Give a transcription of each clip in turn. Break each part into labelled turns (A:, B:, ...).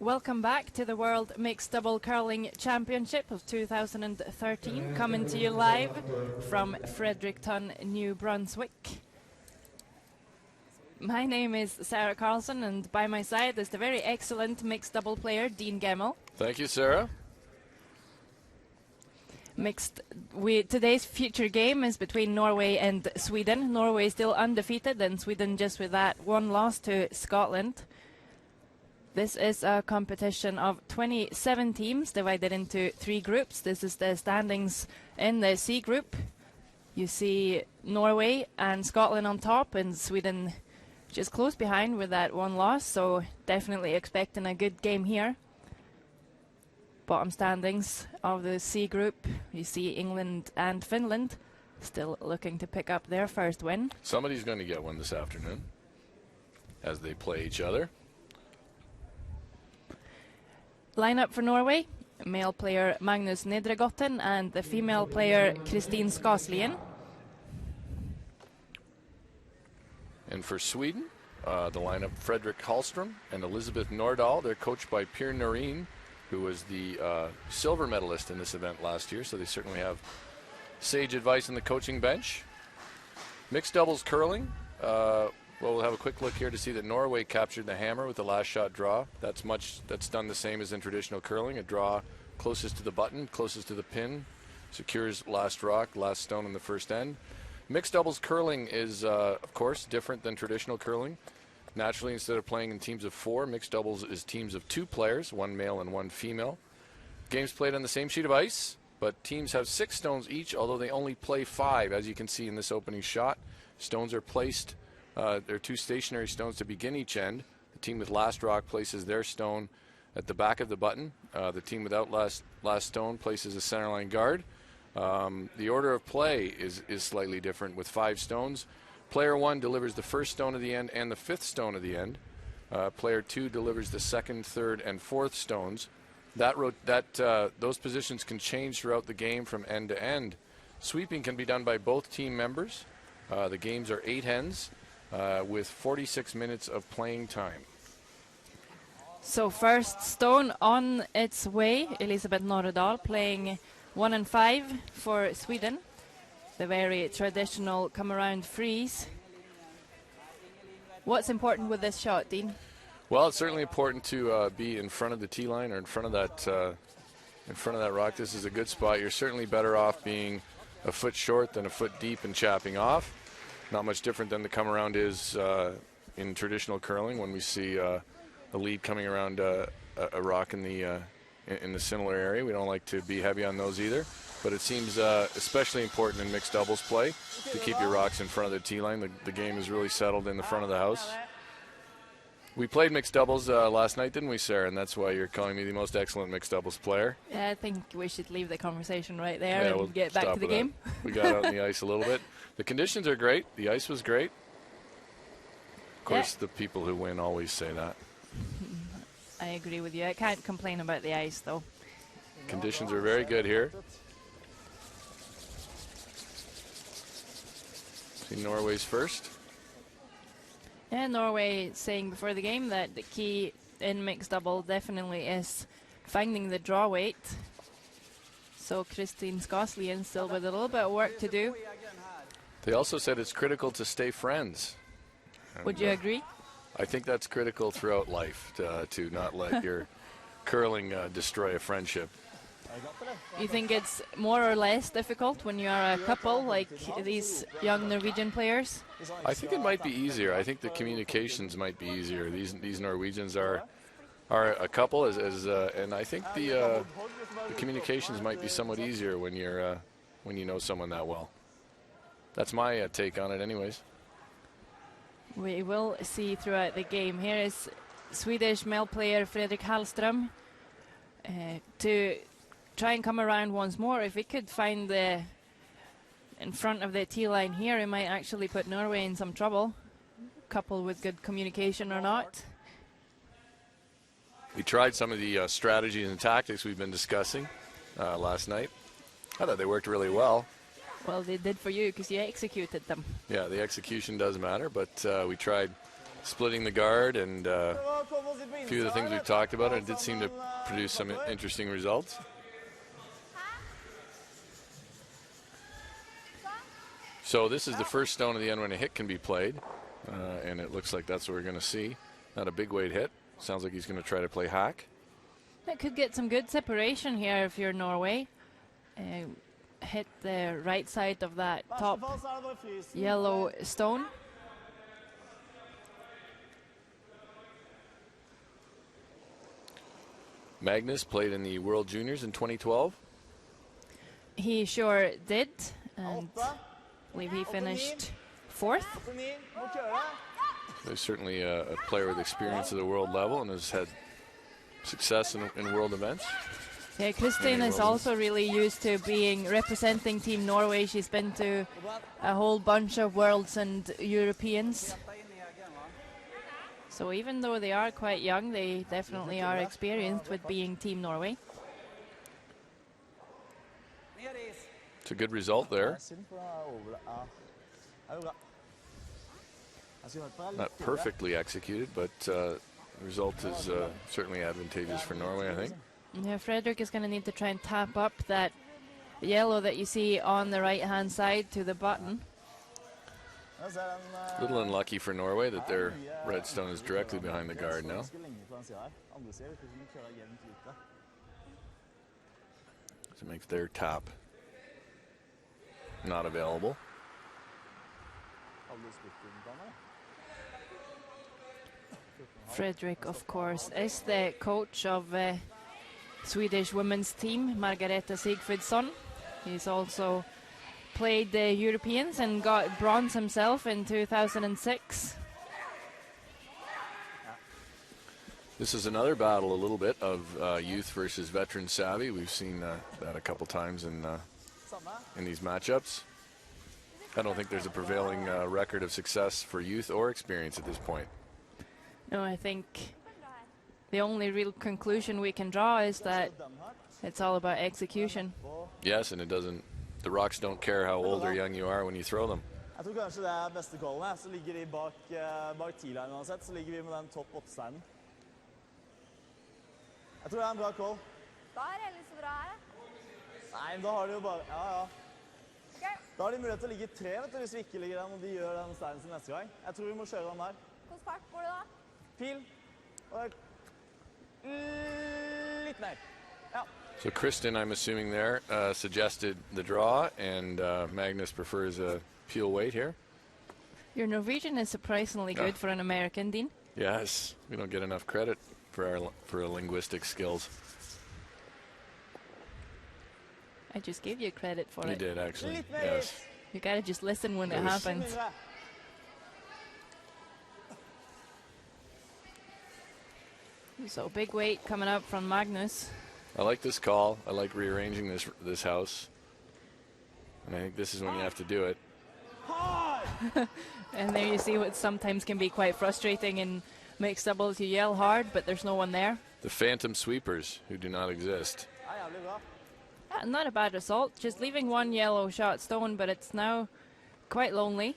A: Welcome back to the World Mixed Double Curling Championship of 2013, coming to you live from Fredericton, New Brunswick. My name is Sarah Carlson, and by my side is the very excellent mixed double player, Dean Gemmell.
B: Thank you, Sarah.
A: Today's future game is between Norway and Sweden. Norway still undefeated, and Sweden just with that one loss to Scotland. This is a competition of 27 teams divided into 3 groups. This is the standings in the C group. You see Norway and Scotland on top, and Sweden just close behind with that one loss, so definitely expecting a good game here. Bottom standings of the C group, you see England and Finland still looking to pick up their first win.
B: Somebody's going to get one this afternoon as they play each other.
A: Lineup for Norway: male player Magnus Nedregotten and the female player Kristin Skaslien.
B: And for Sweden, the lineup: Fredrik Hallström and Elisabeth Nordahl. They're coached by Per Norén, who was the silver medalist in this event last year, so they certainly have sage advice on the coaching bench. Mixed doubles curling. We'll have a quick look here to see that Norway captured the hammer with the last shot draw. That's done the same as in traditional curling. A draw closest to the button, closest to the pin, secures last rock, last stone in the first end. Mixed doubles curling is, of course, different than traditional curling. Naturally, instead of playing in teams of 4, mixed doubles is teams of 2 players, 1 male and 1 female. Games played on the same sheet of ice, but teams have 6 stones each, although they only play 5, as you can see in this opening shot. Stones are placed. There are 2 stationary stones to begin each end. The team with last rock places their stone at the back of the button. The team without last stone places a centerline guard. The order of play is slightly different with 5 stones. Player 1 delivers the first stone of the end and the 5th stone of the end. Player 2 delivers the 2nd, 3rd, and 4th stones. Those positions can change throughout the game from end to end. Sweeping can be done by both team members. The games are 8 ends. With 46 minutes of playing time.
A: So first stone on its way. Elisabeth Nordahl playing 1 and 5 for Sweden. The very traditional come around freeze. What's important with this shot, Dean?
B: Well, it's certainly important to be in front of the tee line or in front of that rock. This is a good spot. You're certainly better off being a foot short than a foot deep and chapping off. Not much different than the come around is in traditional curling when we see a lead coming around a rock in the similar area. We don't like to be heavy on those either, but it seems especially important in mixed doubles play to keep your rocks in front of the tee line. The game is really settled in the front of the house. We played mixed doubles last night, didn't we, Sarah? And that's why you're calling me the most excellent mixed doubles player.
A: Yeah, I think we should leave the conversation right there and get back to the game.
B: We got out on the ice a little bit. The conditions are great. The ice was great. Of course, the people who win always say that.
A: I agree with you. I can't complain about the ice, though.
B: Conditions are very good here. See Norway's first.
A: Yeah, Norway saying before the game that the key in mixed double definitely is finding the draw weight. So Kristin Skaslien still with a little bit of work to do.
B: They also said it's critical to stay friends.
A: Would you agree?
B: I think that's critical throughout life, to not let your curling destroy a friendship.
A: You think it's more or less difficult when you are a couple like these young Norwegian players?
B: I think it might be easier. I think the communications might be easier. These Norwegians are a couple, and I think the communications might be somewhat easier when you know someone that well. That's my take on it, anyways.
A: We will see throughout the game. Here is Swedish male player Fredrik Hallström to try and come around once more. If he could find in front of the tee line here, it might actually put Norway in some trouble, coupled with good communication or not.
B: We tried some of the strategies and tactics we've been discussing last night. I thought they worked really well.
A: Well, they did for you because you executed them.
B: Yeah, the execution does matter, but we tried splitting the guard, and a few of the things we've talked about. It did seem to produce some interesting results. So this is the first stone of the end when a hit can be played, and it looks like that's what we're going to see. Not a big weight hit. Sounds like he's going to try to play hack.
A: It could get some good separation here if you're Norway. Hit the right side of that top yellow stone.
B: Magnus played in the World Juniors in 2012.
A: He sure did, and I believe he finished 4th.
B: So he's certainly a player with experience at the world level and has had success in world events.
A: Yeah, Kristin is also really used to representing Team Norway. She's been to a whole bunch of Worlds and Europeans. So even though they are quite young, they definitely are experienced with being Team Norway.
B: It's a good result there. Not perfectly executed, but the result is certainly advantageous for Norway, I think.
A: Yeah, Frederick is going to need to try and tap up that yellow that you see on the right-hand side to the button.
B: A little unlucky for Norway that their red stone is directly behind the guard now. So it makes their tap not available.
A: Frederick, of course, is the coach of Swedish women's team, Margareta Sigfridsson. He's also played the Europeans and got bronze himself in 2006.
B: This is another battle, a little bit, of youth versus veteran savvy. We've seen that a couple times in these matchups. I don't think there's a prevailing record of success for youth or experience at this point.
A: No, I think the only real conclusion we can draw is that it's all about execution.
B: Yes, and the rocks don't care how old or young you are when you throw them.
C: Jeg tror kanskje det beste callen så ligger de bak T-line uansett, så ligger vi med den topp 8-steinen. Jeg tror det en bra call.
D: Da det litt så bra her,
C: Nei, men da har de jo bare, ja. Da har de mulighet til å ligge 3, vet du, hvis vi ikke ligger den, og de gjør den steinen sin neste gang. Jeg tror vi må kjøre den der.
D: Hvordan fart går det da?
C: Pil. Og litt mer. Ja.
B: So Kristin, I'm assuming there, suggested the draw, and Magnus prefers a peel weight here.
A: Your Norwegian is surprisingly good for an American, Dean.
B: Yes, we don't get enough credit for our linguistic skills.
A: I just gave you credit for it.
B: You did, actually, yes.
A: You gotta just listen when it happens. So big weight coming up from Magnus.
B: I like this call. I like rearranging this house. And I think this is when you have to do it.
A: And there you see what sometimes can be quite frustrating in mixed doubles. You yell hard, but there's no one there.
B: The phantom sweepers who do not exist.
A: Not a bad result. Just leaving one yellow shot stone, but it's now quite lonely.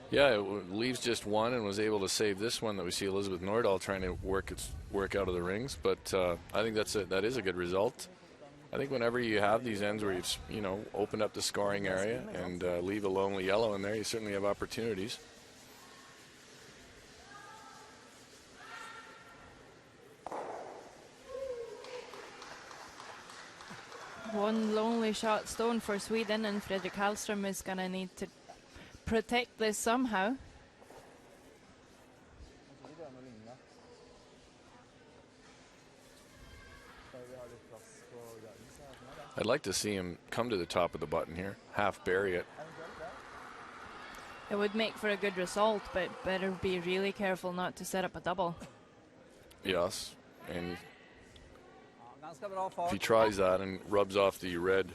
B: Yeah, it leaves just one and was able to save this one that we see Elizabeth Nordahl trying to work out of the rings. But I think that is a good result. I think whenever you have these ends where you've opened up the scoring area and leave a lonely yellow in there, you certainly have opportunities.
A: One lonely shot stone for Sweden, and Fredrik Hallström is going to need to protect this somehow.
B: I'd like to see him come to the top of the button here, half bury it.
A: It would make for a good result, but better be really careful not to set up a double.
B: Yes, and if he tries that and rubs off the red,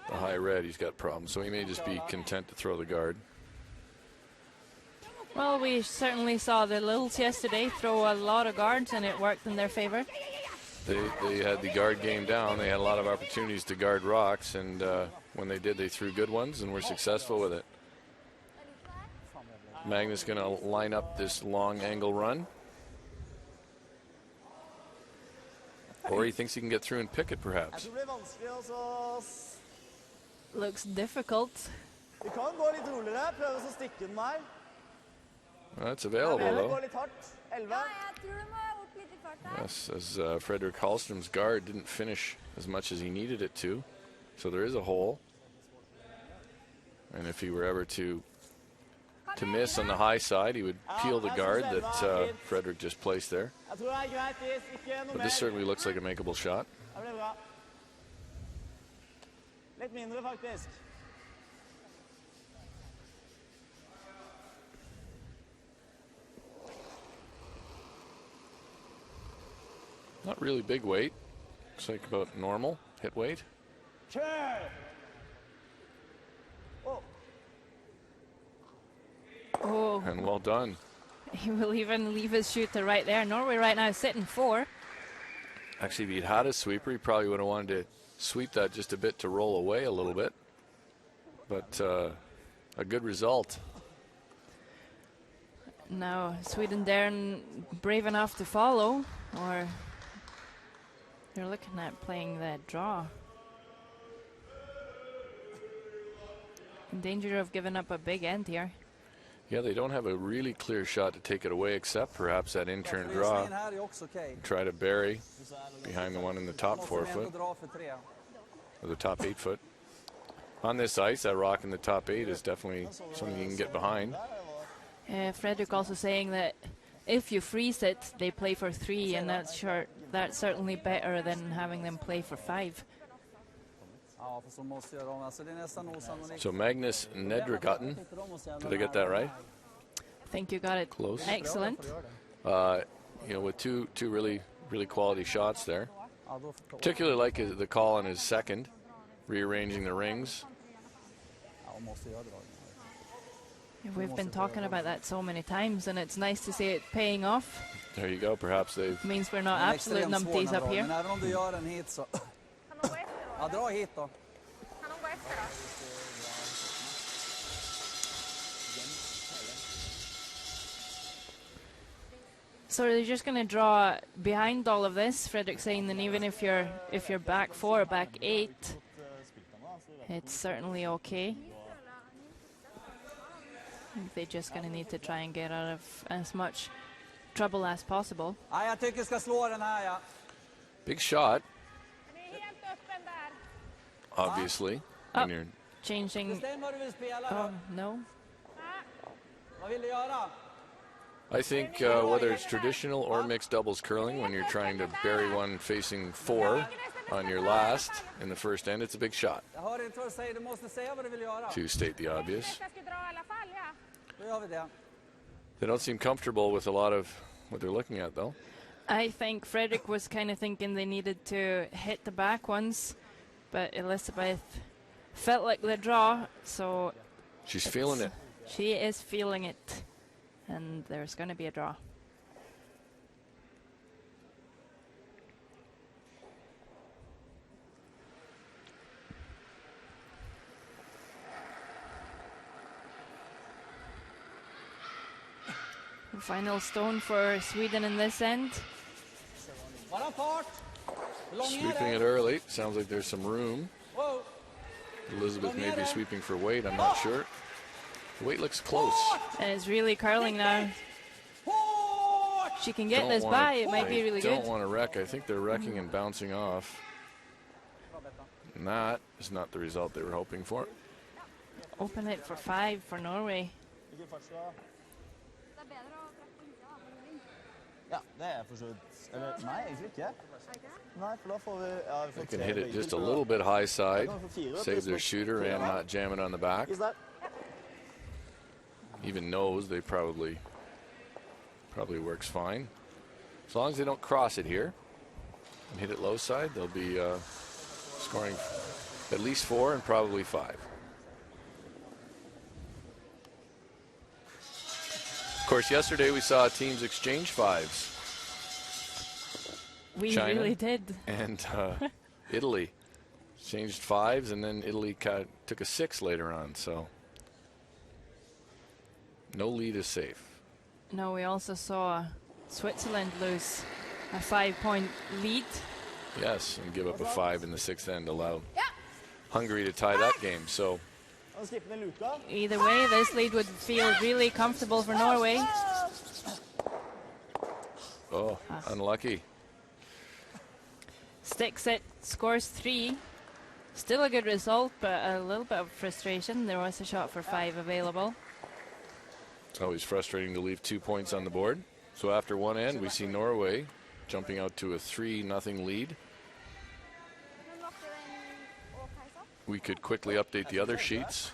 B: the high red, he's got problems. So he may just be content to throw the guard.
A: Well, we certainly saw the Lils yesterday throw a lot of guards, and it worked in their favor.
B: They had the guard game down. They had a lot of opportunities to guard rocks, and when they did, they threw good ones and were successful with it. Magnus going to line up this long angle run. Or he thinks he can get through and pick it, perhaps.
C: Jeg tror det blir vanskelig å
A: Looks difficult.
C: Vi kan gå litt roligere, prøve å stikke den her.
B: Well, that's available,
C: Gå
B: though.
C: litt hardt. 11.
D: Ja, jeg tror du må opp litt i fart her.
B: Yes, as Frederick Hallström's guard didn't finish as much as he needed it to. So there is a hole. And if he were ever to miss on the high side, he would peel the guard that Frederick just placed there.
C: Jeg tror det greit, ikke noe
B: But
C: mer.
B: this certainly looks like a makeable shot.
C: Det blir bra. Litt mindre, faktisk.
B: Not really big weight. Looks like about normal hit weight.
C: Kjør!
A: Oh,
B: And well done.
A: he will even leave his shooter right there. Norway right now sitting 4.
B: Actually, if he'd had a sweeper, he probably would have wanted to sweep that just a bit to roll away a little bit. But a good result.
A: Now Sweden daring brave enough to follow, or they're looking at playing that draw. In danger of giving up a big end here.
B: Yeah, they don't have a really clear shot to take it away, except perhaps that in-turn draw. Try to bury behind the one in the top 4 foot, or the top 8 foot. On this ice, that rock in the top 8 is definitely something you can get behind.
A: Frederick also saying that if you freeze it, they play for 3, and that's certainly better than having them play for 5.
B: So Magnus Nedregotten, did I get that right?
A: I think you got it
B: Close.
A: excellent.
B: You know, with two really quality shots there. Particularly like the call on his second, rearranging the rings.
A: We've been talking about that so many times, and it's nice to see it paying off.
B: There you go. Perhaps they've.
A: Means we're not absolute numpties up here.
D: Kan de gå efter då?
E: Ja, dra hit då.
D: Kan de gå efter då?
A: So they're just going to draw behind all of this. Frederick saying that even if you're back 4, back 8, it's certainly okay. I think they're just going to need to try and get out of as much trouble as possible.
E: Ja, jag tycker ska slå den här, ja.
B: Big shot,
D: Den är helt öppen där.
B: obviously. When you're
A: Changing.
E: Bestäm vad du vill spela
A: Oh,
E: då.
A: no.
E: Vad vill du göra?
B: I think whether it's traditional or mixed doubles curling, when you're trying to bury one facing 4 on your last in the first end, it's a big shot,
E: Jag hör inte vad du säger. Du måste säga vad du vill göra.
B: to state the obvious.
D: Jag ska dra i alla fall, ja.
E: Då gör vi det.
B: They don't seem comfortable with a lot of what they're looking at, though.
A: I think Frederick was kind of thinking they needed to hit the back ones, but Elizabeth felt like the draw, so
B: She's feeling it.
A: she is feeling it, and there's going to be a draw. Final stone for Sweden in this end.
E: Bara fart. Hur lång är
B: Sweeping it
E: det?
B: early. Sounds like there's some room.
E: Wow.
B: Elizabeth may be sweeping for weight. I'm not sure. The weight looks close.
A: And it's really curling now.
E: Hårt.
A: She can get
B: Don't
A: this
B: wanna-
A: by, it might be
B: they
A: really
B: don't
A: good.
B: want to wreck. I think they're wrecking and bouncing off. And that is not the result they were hoping for.
A: Open it for 5 for Norway.
C: Ikke fartsdag.
D: Det er bedre å treffe på innsida, da, for det
C: Ja, det er for så vidt. Eller, nei, egentlig ikke. Nei, for da får vi... Ja, vi får
B: They can
C: 3
B: hit it
C: begge
B: just a
C: to.
B: little bit high side,
C: Da kan vi få 4,
B: save their shooter and not jam it on the back.
C: Is that?
B: Even knows they probably works fine. As long as they don't cross it here and hit it low side, they'll be scoring at least 4 and probably 5. Of course, yesterday we saw teams exchange 5s.
A: We
B: China.
A: really did.
B: And Italy changed 5s, and then Italy took a 6 later on. So No lead is safe.
A: No, we also saw Switzerland lose a 5-point lead.
B: Yes, and give up a 5 in the 6th end, allow Hungary to tie that game. So
A: either way, this lead would feel really comfortable for Norway.
B: Oh, unlucky.
A: Sticks it, scores 3. Still a good result, but a little bit of frustration. There was a shot for 5 available.
B: Always frustrating to leave 2 points on the board. So after one end, we see Norway jumping out to a 3-0 lead. We could quickly update the other sheets.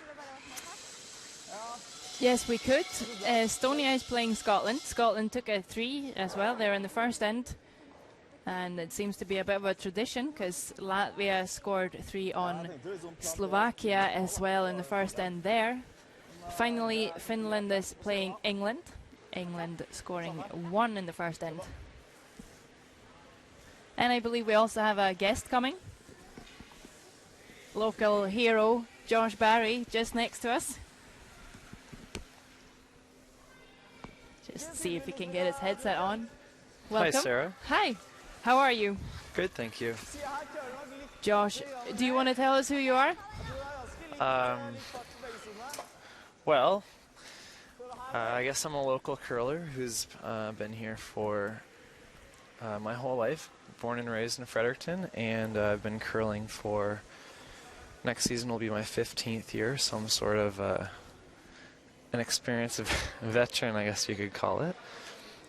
A: Yes, we could. Estonia is playing Scotland. Scotland took a 3 as well there in the first end. And it seems to be a bit of a tradition because Latvia scored 3 on Slovakia as well in the first end there. Finally, Finland is playing England. England scoring 1 in the first end. And I believe we also have a guest coming. Local hero, Josh Barry, just next to us. Just see if he can get his headset on. Welcome.
F: Hi, Sarah.
A: Hi. How are you?
F: Good, thank you.
A: Josh, do you want to tell us who you are?
F: Well, I guess I'm a local curler who's been here for my whole life. Born and raised in Fredericton, and I've been curling for, next season will be my 15th year, so I'm sort of an experienced veteran, I guess you could call it.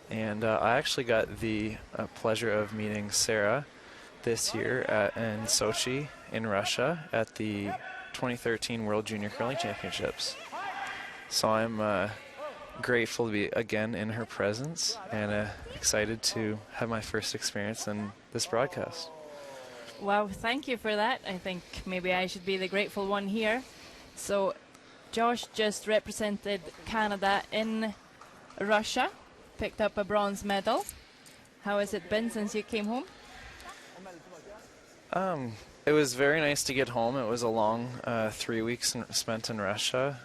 F: And I actually got the pleasure of meeting Sarah this year in Sochi in Russia at the 2013 World Junior Curling Championships. So I'm grateful to be again in her presence and excited to have my first experience in this broadcast.
A: Well, thank you for that. I think maybe I should be the grateful one here. So Josh just represented Canada in Russia, picked up a bronze medal. How has it been since you came home?
F: It was very nice to get home. It was a long 3 weeks spent in Russia.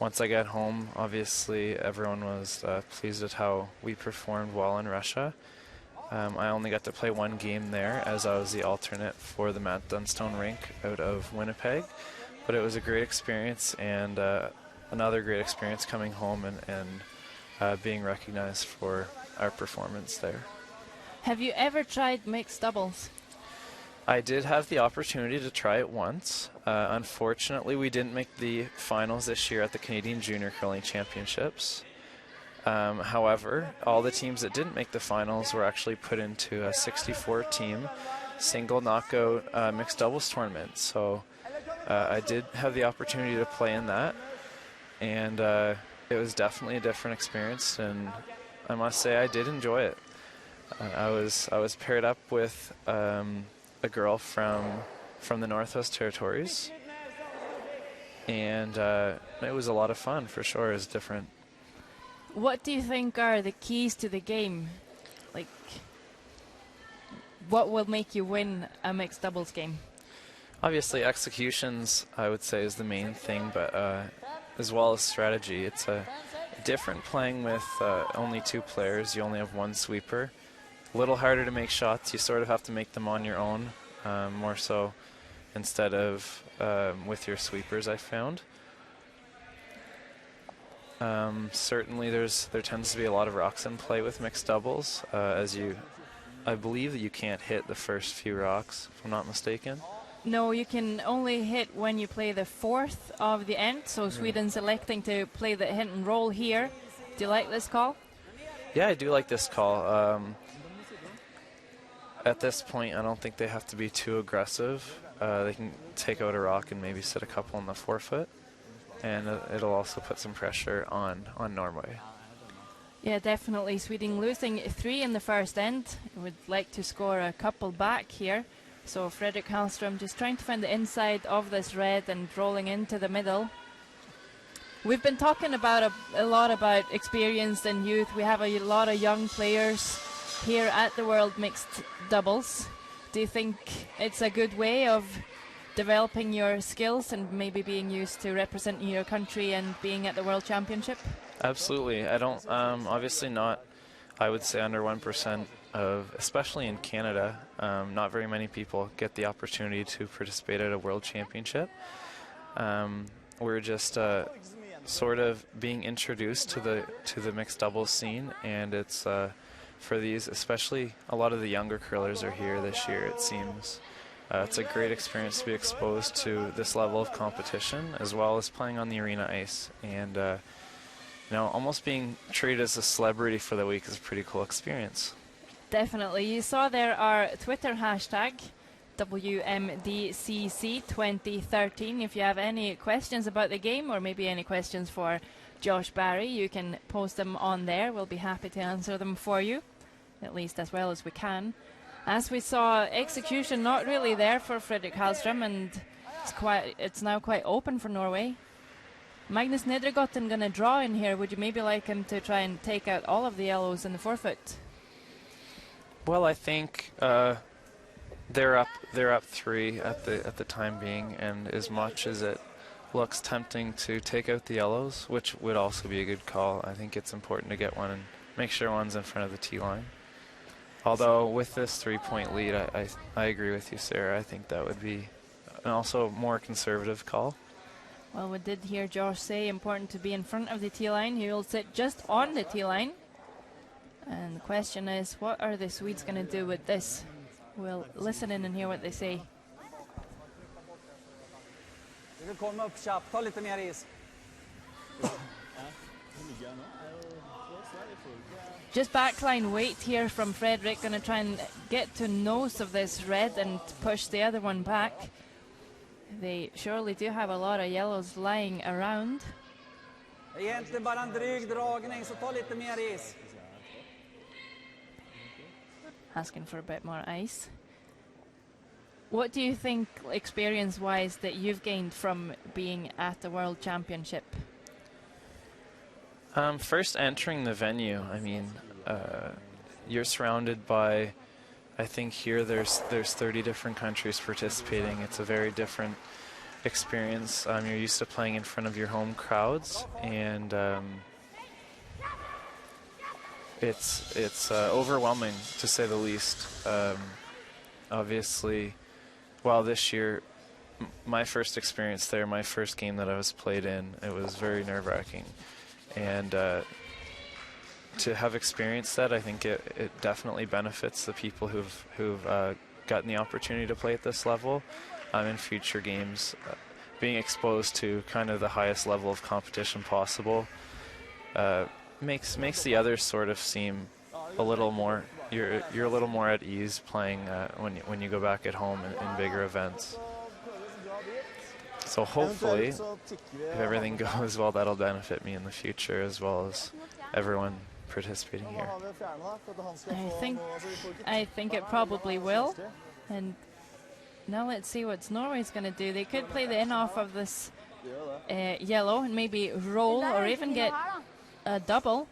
F: Once I got home, obviously everyone was pleased at how we performed well in Russia. I only got to play 1 game there as I was the alternate for the Matt Dunstone rink out of Winnipeg. But it was a great experience, and another great experience coming home and being recognized for our performance there.
A: Have you ever tried mixed doubles?
F: I did have the opportunity to try it once. Unfortunately, we didn't make the finals this year at the Canadian Junior Curling Championships. However, all the teams that didn't make the finals were actually put into a 64-team single knockout mixed doubles tournament. So I did have the opportunity to play in that, and it was definitely a different experience, and I must say I did enjoy it. I was paired up with a girl from the Northwest Territories, and it was a lot of fun for sure. It was different.
A: What do you think are the keys to the game? Like, what will make you win a mixed doubles game?
F: Obviously, executions, I would say, is the main thing, but as well as strategy. It's different playing with only 2 players. You only have 1 sweeper. A little harder to make shots. You sort of have to make them on your own, more so instead of with your sweepers, I found. Certainly there tends to be a lot of rocks in play with mixed doubles, I believe that you can't hit the first few rocks, if I'm not mistaken.
A: No, you can only hit when you play the 4th of the end, so Sweden's electing to play the hit and roll here. Do you like this call?
F: Yeah, I do like this call. At this point, I don't think they have to be too aggressive. They can take out a rock and maybe sit a couple on the forefoot, and it'll also put some pressure on Norway.
A: Yeah, definitely. Sweden losing 3 in the first end. Would like to score a couple back here. So Fredrik Hallström just trying to find the inside of this red and rolling into the middle. We've been talking about a lot about experience and youth. We have a lot of young players here at the World Mixed Doubles. Do you think it's a good way of developing your skills and maybe being used to representing your country and being at the World Championship?
F: Absolutely. I don't, obviously not, I would say under 1% of, especially in Canada, not very many people get the opportunity to participate at a World Championship. We're just sort of being introduced to the mixed doubles scene, and it's for these, especially a lot of the younger curlers are here this year, it seems. It's a great experience to be exposed to this level of competition, as well as playing on the arena ice. And, you know, almost being treated as a celebrity for the week is a pretty cool experience.
A: Definitely. You saw there our Twitter hashtag, WMDCC2013. If you have any questions about the game or maybe any questions for Josh Barry, you can post them on there. We'll be happy to answer them for you, at least as well as we can. As we saw, execution not really there for Fredrik Hallström, and it's now quite open for Norway. Magnus Nedregotten going to draw in here. Would you maybe like him to try and take out all of the yellows in the forefoot?
F: Well, I think they're up 3 at the time being, and as much as it looks tempting to take out the yellows, which would also be a good call, I think it's important to get one and make sure one's in front of the tee line. Although with this 3-point lead, I agree with you, Sarah. I think that would be an also more conservative call.
A: Well, we did hear Josh say important to be in front of the tee line. He will sit just on the tee line. And the question is, what are the Swedes going to do with this? We'll listen in and hear what they say.
E: Du vill komma upp tjapp, ta lite mer is.
A: Just backline weight here from Fredrik, going to try and get to nose of this red and push the other one back. They surely do have a lot of yellows lying around.
E: Egentligen bara en dryg dragning, så ta lite mer is.
A: Asking for a bit more ice. What do you think, experience-wise, that you've gained from being at the World Championship?
F: First entering the venue, I mean, you're surrounded by, I think here there's 30 different countries participating. It's a very different experience. You're used to playing in front of your home crowds, and it's overwhelming, to say the least. Obviously, well, this year, my first experience there, my first game that I was played in, it was very nerve-wracking. And to have experienced that, I think it definitely benefits the people who've gotten the opportunity to play at this level in future games. Being exposed to kind of the highest level of competition possible makes the others sort of seem a little more. You're a little more at ease playing when you go back at home in bigger events. So hopefully, if everything goes well, that'll benefit me in the future as well as everyone participating here.
A: I think it probably will. And now let's see what Norway's going to do. They could play the in off of this yellow and maybe roll or even get a double.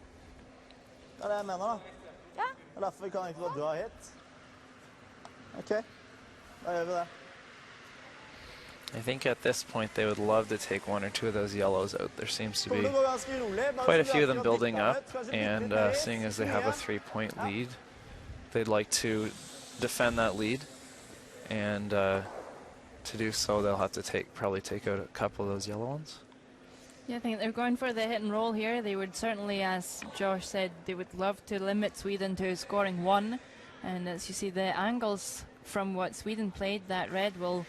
F: I think at this point they would love to take one or two of those yellows out. There seems to be quite a few of them building up, and seeing as they have a 3-point lead, they'd like to defend that lead, and to do so they'll have to probably take out a couple of those yellow ones.
A: Yeah, I think they're going for the hit and roll here. They would certainly, as Josh said, they would love to limit Sweden to scoring 1, and as you see the angles from what Sweden played, that red will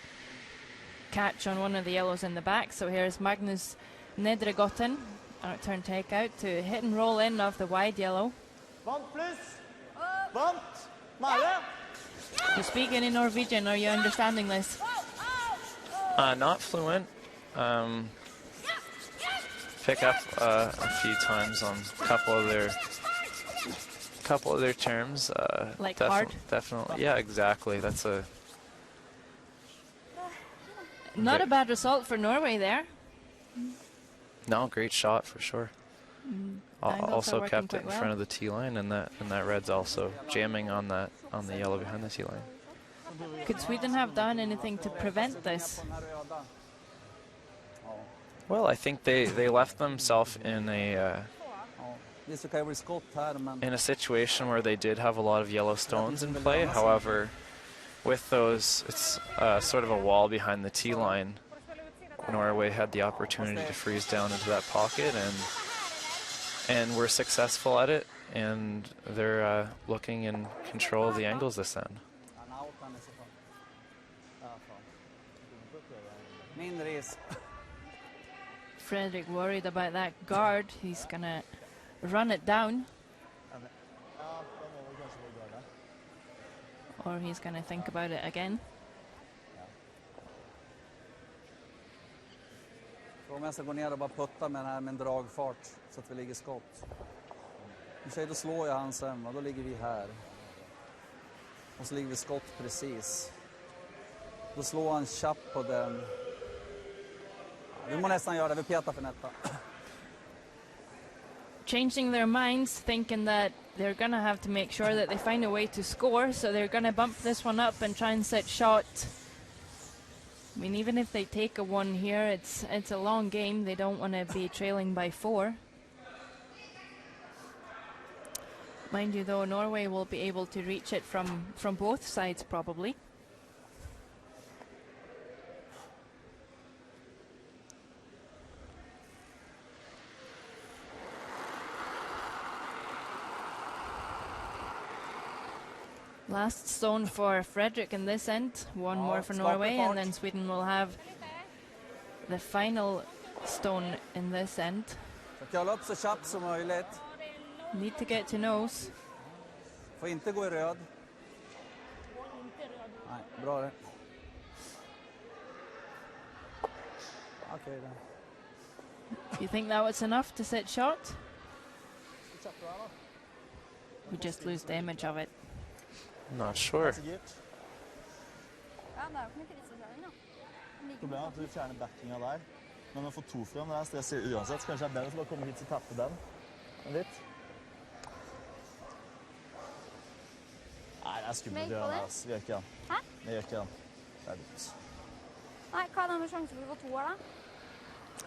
A: catch on one of the yellows in the back. So here's Magnus Nedregotten, out turn take out to hit and roll in of the wide yellow. You speaking in Norwegian, are you understanding this?
F: Not fluent. Pick up a few times on a couple of their terms.
A: Like hard?
F: Definitely, yeah, exactly. That's a
A: not a bad result for Norway there.
F: No, great shot for sure. Also kept it in front
A: well
F: of the tee line, and that red's also jamming on the yellow behind the tee line.
A: Could Sweden have done anything to prevent this?
F: Well, I think they left themselves in a situation where they did have a lot of yellow stones in play. However, with those, it's sort of a wall behind the tee line. Norway had the opportunity to freeze down into that pocket, and were successful at it, and they're looking in control of the angles this end.
A: Frederick worried about that guard. He's gonna run it down. Or he's gonna think about it again.
E: Frågan om jag ska gå ner och bara putta med den här med en dragfart så att vi ligger skott. I och för sig då slår jag han sen, då ligger vi här. Och så ligger vi skott precis. Då slår han chapp på den. Vi må nästan göra det, vi petar för nätta.
A: Changing their minds, thinking that they're gonna have to make sure that they find a way to score, so they're gonna bump this one up and try and set shot. I mean, even if they take a one here, it's a long game. They don't want to be trailing by 4. Mind you, though, Norway will be able to reach it from both sides, probably. Last stone for Frederick in this end, one more for Norway, and then Sweden will have the final stone in this end. Need to get to nose.
E: Får inte gå i röd. Nej, bra det. Okej då.
A: Do you think that was enough to set shot? We just lose the image of it.
F: Not sure.
C: Problemet er at du fjerner backinga der. Men når du får 2 frem, det er stresset uansett. Så kanskje det er bedre å komme hit og tappe den. Litt. Nei, det er skummelt å gjøre det, altså. Vi gjør ikke den.
D: Hæ?
C: Vi gjør ikke den. Det er dumt.
D: Nei, hva er det med sjanse for å få 2 da?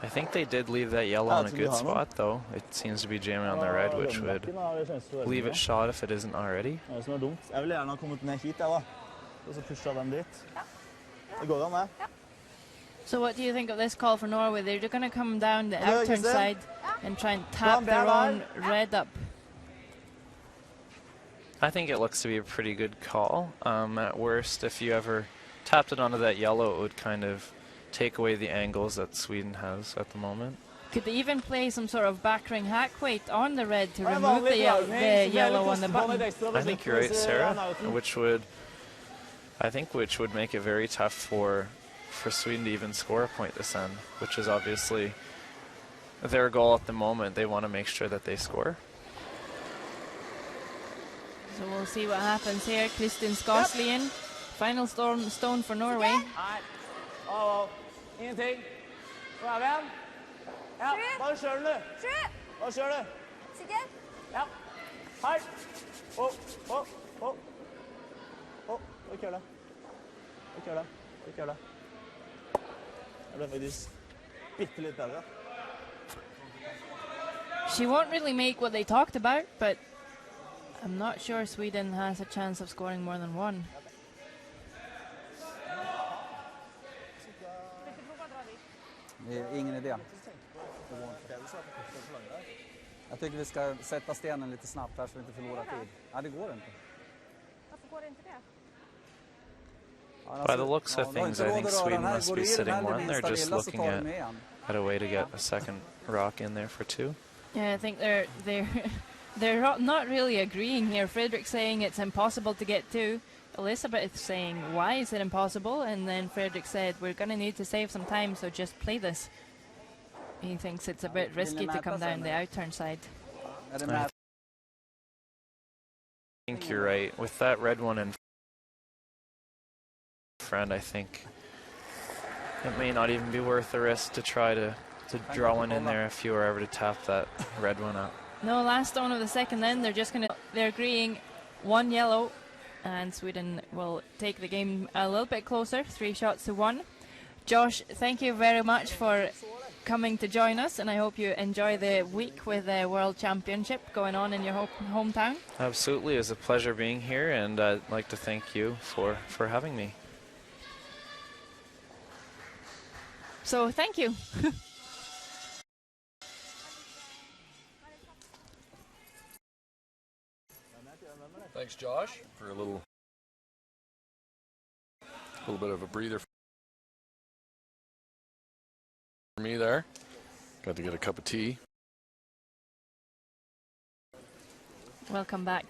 F: I think they did leave that yellow in a good spot, though. It seems to be jamming on the red, which would leave it shot if it isn't already.
C: Det er som er dumt. Jeg vil gjerne ha kommet ned hit, jeg da. Og så pushet den dit. Det går an, det.
A: So what do you think of this call for Norway? They're going to come down the outturn side and try and tap their own red up.
F: I think it looks to be a pretty good call. At worst, if you ever tapped it onto that yellow, it would kind of take away the angles that Sweden has at the moment.
A: Could they even play some sort of backring hack weight on the red to remove the yellow on the button?
F: I think you're right, Sarah, which would make it very tough for Sweden to even score a point this end, which is obviously their goal at the moment. They want to make sure that they score.
A: So we'll see what happens here. Kristin Skaslien, final stone for Norway.
C: Ingenting. Kom her igjen. Ja, bare kjør den, du. Bare kjør du.
D: Sikker?
C: Ja. Her. Og køle. Det ble faktisk bitte litt bedre.
A: She won't really make what they talked about, but I'm not sure Sweden has a chance of scoring more than 1.
E: Det är ingen idé. Jag tycker vi ska sätta stenen lite snabbt här så vi inte förlorar tid. Ja, det går inte.
D: Varför går det inte det?
F: By the looks of things, I think Sweden must be sitting 1. They're just looking at a way to get a second rock in there for 2.
A: Yeah, I think they're not really agreeing here. Frederick saying it's impossible to get 2. Elizabeth saying, why is it impossible? And then Frederick said, we're going to need to save some time, so just play this. He thinks it's a bit risky to come down the outturn side.
F: I think you're right. With that red one in front, I think it may not even be worth the risk to try to draw one in there if you were ever to tap that red one up.
A: No, last stone of the second then, they're agreeing 1 yellow. and Sweden will take the game a little bit closer, 3-1. Josh, thank you very much for coming to join us, and I hope you enjoy the week with the World Championship going on in your hometown.
F: Absolutely, it's a pleasure being here, and I'd like to thank you for having me.
A: So thank you.
B: Thanks, Josh, for a little bit of a breather for me there. Got to get a cup of tea.
A: Welcome back.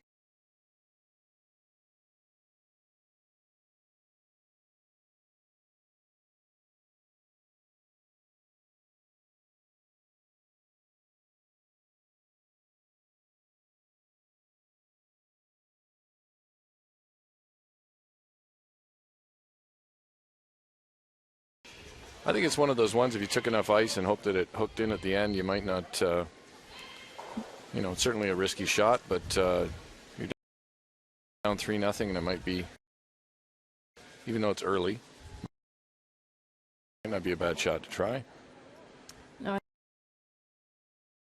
B: I think it's one of those ones, if you took enough ice and hoped that it hooked in at the end, you might not, you know, it's certainly a risky shot, but you're down 3-0, and it might be, even though it's early, it might not be a bad shot to try.
A: No.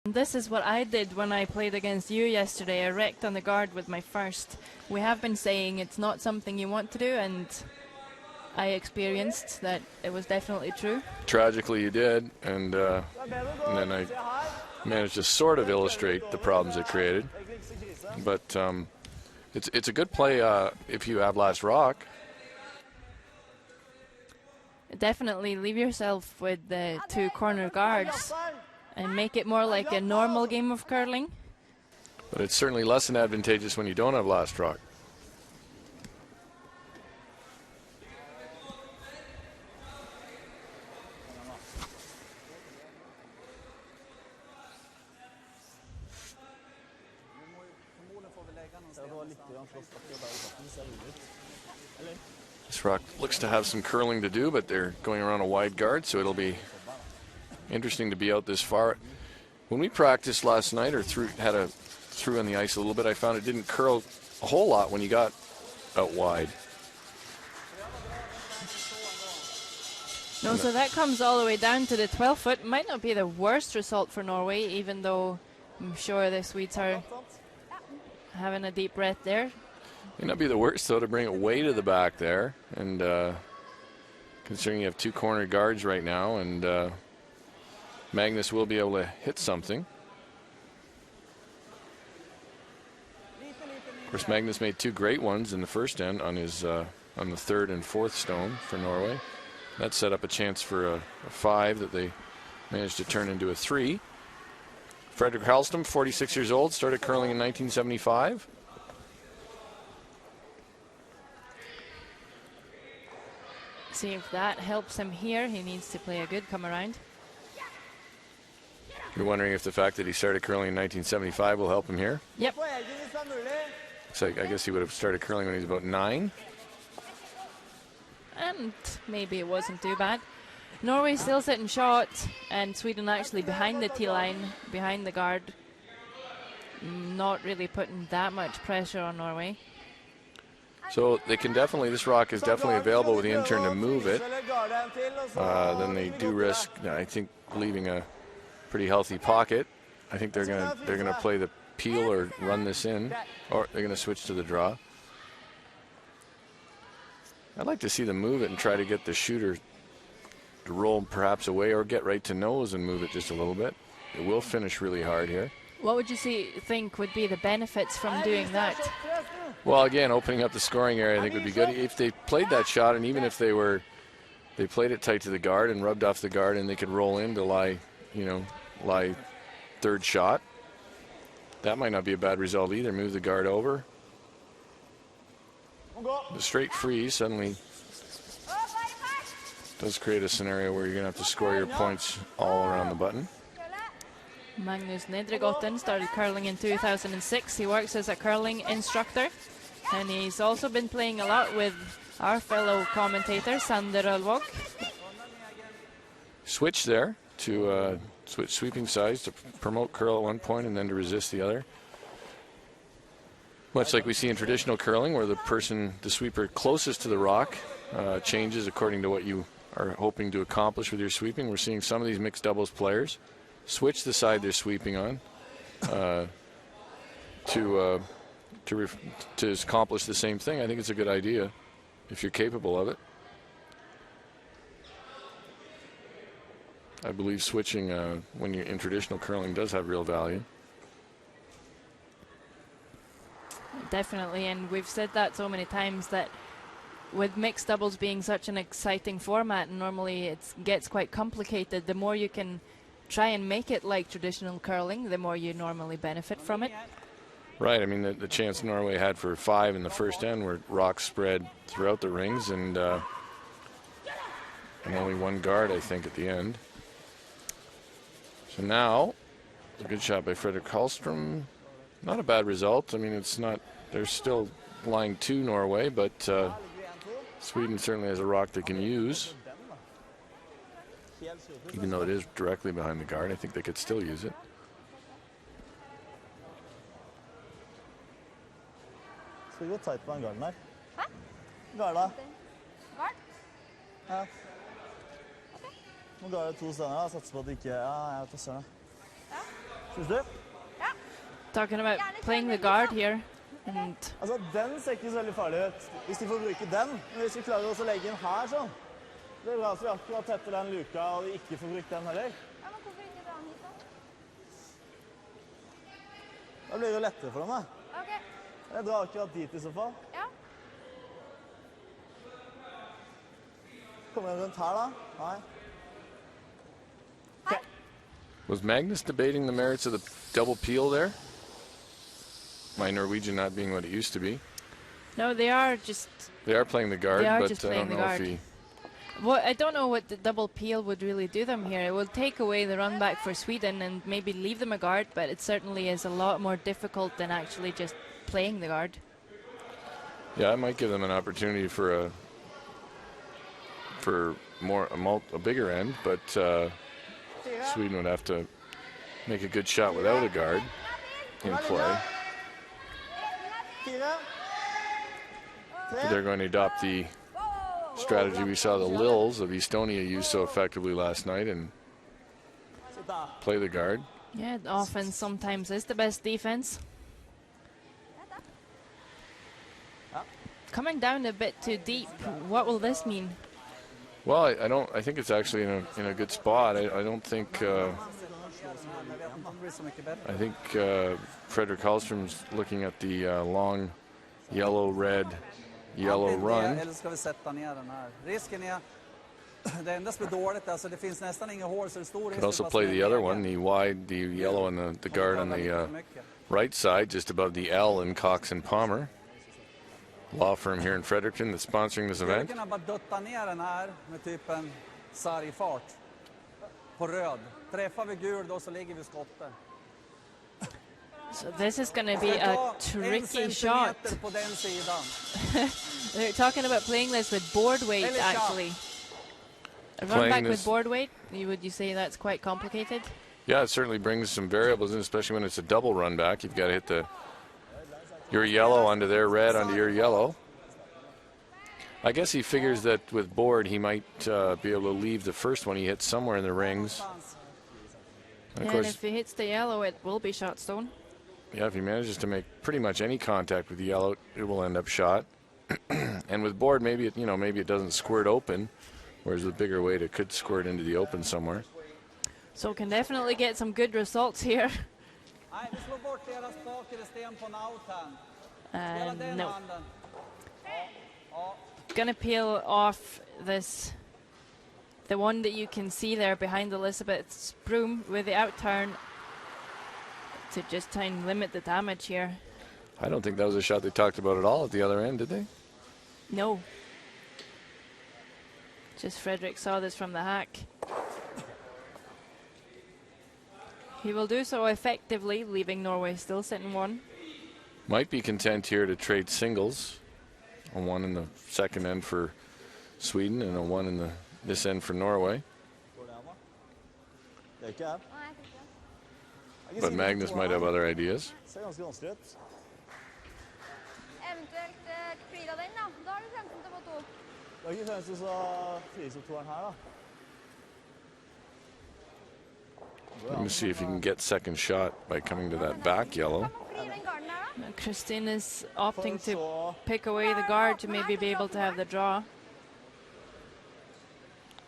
A: This is what I did when I played against you yesterday. I wrecked on the guard with my first. We have been saying it's not something you want to do, and I experienced that it was definitely true.
B: Tragically, you did, and then I managed to sort of illustrate the problems it created. But it's a good play if you have last rock.
A: Definitely leave yourself with the 2 corner guards and make it more like a normal game of curling.
B: But it's certainly less than advantageous when you don't have last rock. This rock looks to have some curling to do, but they're going around a wide guard, so it'll be interesting to be out this far. When we practiced last night, or threw on the ice a little bit, I found it didn't curl a whole lot when you got out wide.
A: No, so that comes all the way down to the 12 foot. Might not be the worst result for Norway, even though I'm sure the Swedes are having a deep breath there.
B: May not be the worst, though, to bring it way to the back there. And considering you have 2 corner guards right now, and Magnus will be able to hit something. Of course, Magnus made 2 great ones in the first end on his on the 3rd and 4th stone for Norway. That set up a chance for a 5 that they managed to turn into a 3. Fredrik Hallström, 46 years old, started curling in 1975.
A: See if that helps him here. He needs to play a good come around.
B: You're wondering if the fact that he started curling in 1975 will help him here?
A: Yep.
B: So I guess he would have started curling when he was about 9.
A: And maybe it wasn't too bad. Norway still sitting short, and Sweden actually behind the T-line, behind the guard. Not really putting that much pressure on Norway.
B: So they can definitely, this rock is definitely available with the in-turn to move it. Then they do risk, I think, leaving a pretty healthy pocket. I think they're gonna play the peel or run this in, or they're gonna switch to the draw. I'd like to see them move it and try to get the shooter to roll perhaps away, or get right to nose and move it just a little bit. It will finish really hard here.
A: What would you think would be the benefits from doing that?
B: Well, again, opening up the scoring area I think would be good. If they played that shot, and even if they played it tight to the guard and rubbed off the guard, and they could roll in to lie 3rd shot, that might not be a bad result either. Move the guard over. The straight freeze suddenly does create a scenario where you're going to have to score your points all around the button.
A: Magnus Nedregotten started curling in 2006. He works as a curling instructor, and he's also been playing a lot with our fellow commentator, Sander Ölvåg.
B: Switch there to switch sweeping sides to promote curl at one point and then to resist the other. Much like we see in traditional curling, where the sweeper closest to the rock changes according to what you are hoping to accomplish with your sweeping. We're seeing some of these mixed doubles players switch the side they're sweeping on to accomplish the same thing. I think it's a good idea if you're capable of it. I believe switching when you're in traditional curling does have real value.
A: Definitely, and we've said that so many times that with mixed doubles being such an exciting format, normally it gets quite complicated. The more you can try and make it like traditional curling, the more you normally benefit from it.
B: Right. I mean, the chance Norway had for 5 in the first end were rocks spread throughout the rings, and only one guard, I think, at the end. So now, a good shot by Frederik Hallström. Not a bad result. I mean, it's not. They're still lying to Norway, but Sweden certainly has a rock they can use. Even though it is directly behind the guard, I think they could still use it.
C: Skal vi gå tight på den garden her?
D: Hæ?
C: Garda.
D: Gard?
C: Ja. Nå ga jeg 2 steder, satser på at det ikke... Ja, jeg vet hva søren. Synes du?
A: Talking about playing the guard here. And
C: Altså, den ser ikke så veldig farlig ut, hvis de får bruke den. Men hvis vi klarer også å legge den her sånn, det er bra så vi akkurat tetter den luka, og vi ikke får brukt den heller.
D: Ja, men hvorfor ikke dra den hit da?
C: Da blir det jo lettere for dem, da.
D: Ok.
C: Jeg drar akkurat dit i så fall.
D: Ja.
C: Kommer den rundt her, da? Nei.
B: Was Magnus debating the merits of the double peel there? My Norwegian not being what it used to be.
A: no, they are just.
B: They are playing the guard,
A: They are
B: but
A: just
B: I
A: playing
B: don't
A: the
B: know if
A: guard.
B: he...
A: Well, I don't know what the double peel would really do them here. It will take away the run back for Sweden and maybe leave them a guard, but it certainly is a lot more difficult than actually just playing the guard.
B: Yeah, it might give them an opportunity for a bigger end, but Sweden would have to make a good shot without a guard in play. They're going to adopt the strategy we saw the Lils of Estonia use so effectively last night and play the guard.
A: Yeah, offense sometimes is the best defense. Coming down a bit too deep, what will this mean?
B: Well, I think it's actually in a good spot. I don't think. I think Frederik Hallström's looking at the long yellow run.
E: Eller ska vi sätta ner den här? Risken är det enda som är dåligt, alltså det finns nästan inga hål så det är stor risk.
B: Could also play the other one, the yellow and the guard on the right side, just above the L in Cox and Palmer. Law firm here in Fredericton that's sponsoring this event.
E: Jag kan bara dutta ner den här med typ en sargfart på röd. Träffar vi gul då så ligger vi skottet.
A: So this is going to be a tricky shot.
E: På den sidan.
A: They're talking about playing this with board weight, actually. A run back with board weight, would you say that's quite complicated?
B: Yeah, it certainly brings some variables in, especially when it's a double run back. You've got to hit your yellow onto their red onto your yellow. I guess he figures that with board he might be able to leave the first one he hits somewhere in the rings. And of
A: And
B: course,
A: if he hits the yellow, it will be shot stone.
B: yeah, if he manages to make pretty much any contact with the yellow, it will end up shot. And with board, maybe it doesn't squirt open, whereas with bigger weight, it could squirt into the open somewhere.
A: So can definitely get some good results here.
E: Nej, vi slår bort deras bakre sten på en outhand. Spela den
A: No.
E: handen.
A: Gonna peel off the one that you can see there behind Elizabeth's broom with the out turn to just try and limit the damage here.
B: I don't think that was a shot they talked about at all at the other end, did they?
A: No. Just Frederik saw this from the hack. He will do so effectively, leaving Norway still sitting 1.
B: Might be content here to trade singles. A 1 in the second end for Sweden and a 1 in this end for Norway.
C: Det er ikke her.
D: Nei, jeg tror ikke det.
B: But Magnus might have other ideas.
C: Det ser ganske vanskelig ut.
D: eventuelt flira den, da. Da har du sjansen til å få 2.
C: Det er ikke sjanse til å frise opp 2-eren her, da.
B: We're going to see if he can get second shot by coming to that back yellow.
D: Kan man fri den garden her, da?
A: Christine is opting to pick away the guard to maybe be able to have the draw.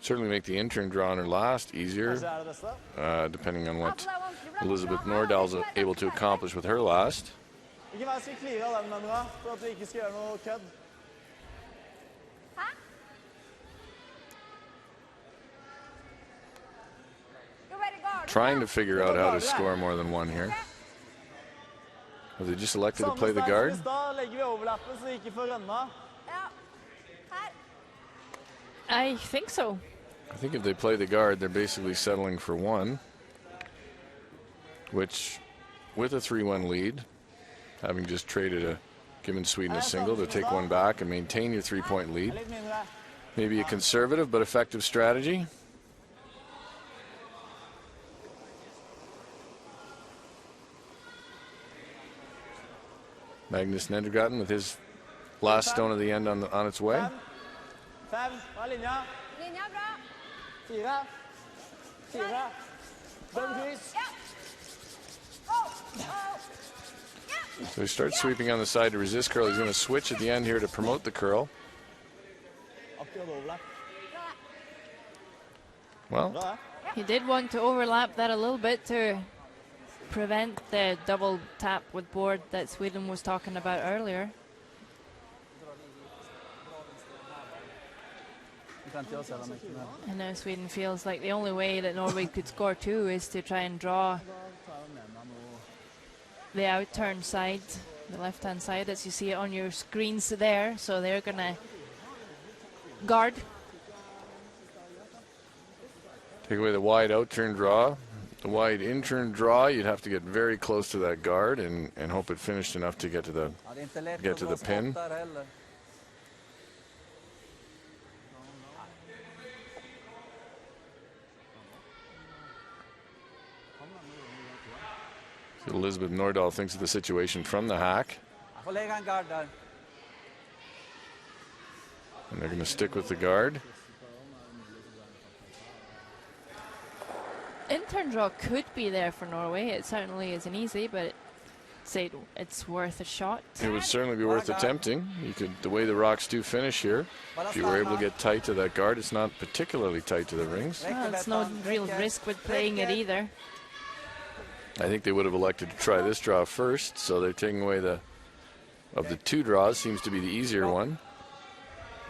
B: Certainly make the intern draw on her last easier,
C: Kanskje er det beste.
B: depending on
D: Ja,
B: what
D: for det er vanskelig, for det er
B: Elizabeth
D: bra.
B: Nordahl's able to accomplish with her last.
C: Ikke vær så klire av den, Nemra, for at du ikke skal gjøre noe kødd.
D: Hæ? Skal være garden,
B: Trying to
D: da.
B: figure out how to score more than one here. Have they just elected to
C: Samme
B: play the
C: stein
B: guard?
C: som i stad, legger vi overlappen så de ikke får rønna.
D: Ja. Her.
A: I think so.
B: I think if they play the guard, they're basically settling for one, which, with a 3-1 lead, having just traded given Sweden a single to take one back and maintain your 3-point lead,
C: Litt mindre.
B: maybe a conservative but effective strategy. Magnus Nedregaten with his last stone of the end on its way.
C: 5. Hva er linja?
D: Linja, bra.
C: 4. 4. Døm kryss.
D: Ja. Oh, oh. Ja.
B: So he starts sweeping on the side to resist curl. He's going to switch at the end here to promote the curl.
C: Akkurat overlapp.
B: Well,
C: Bra, det.
A: He did want to overlap that a little bit to prevent the double tap with board that Sweden was talking about earlier.
E: Nu kan inte jag säga mycket mer.
A: And now Sweden feels like the only way that Norway could score 2 is to try and draw the out-turn side, the left-hand side, as you see it on your screens there. So they're going to guard.
B: take away the wide out-turn draw. The wide in-turn draw, you'd have to get very close to that guard and hope it finished enough to get to the
E: Ja, det är inte lätt
B: Get
E: att
B: to
E: dra
B: the pin.
E: skott där heller.
B: Elizabeth Nordahl thinks of the situation from the hack,
E: Jag får lägga en gard där.
B: and they're going to stick with the guard.
A: In-turn draw could be there for Norway. It certainly isn't easy, but say it's worth a shot.
B: It would certainly be worth attempting. You could, the way the rocks do finish here, if you were able to get tight to that guard, it's not particularly tight to the rings.
A: Well, it's no real risk with playing it either.
B: I think they would have elected to try this draw first, so they're taking away of the 2 draws, seems to be the easier one.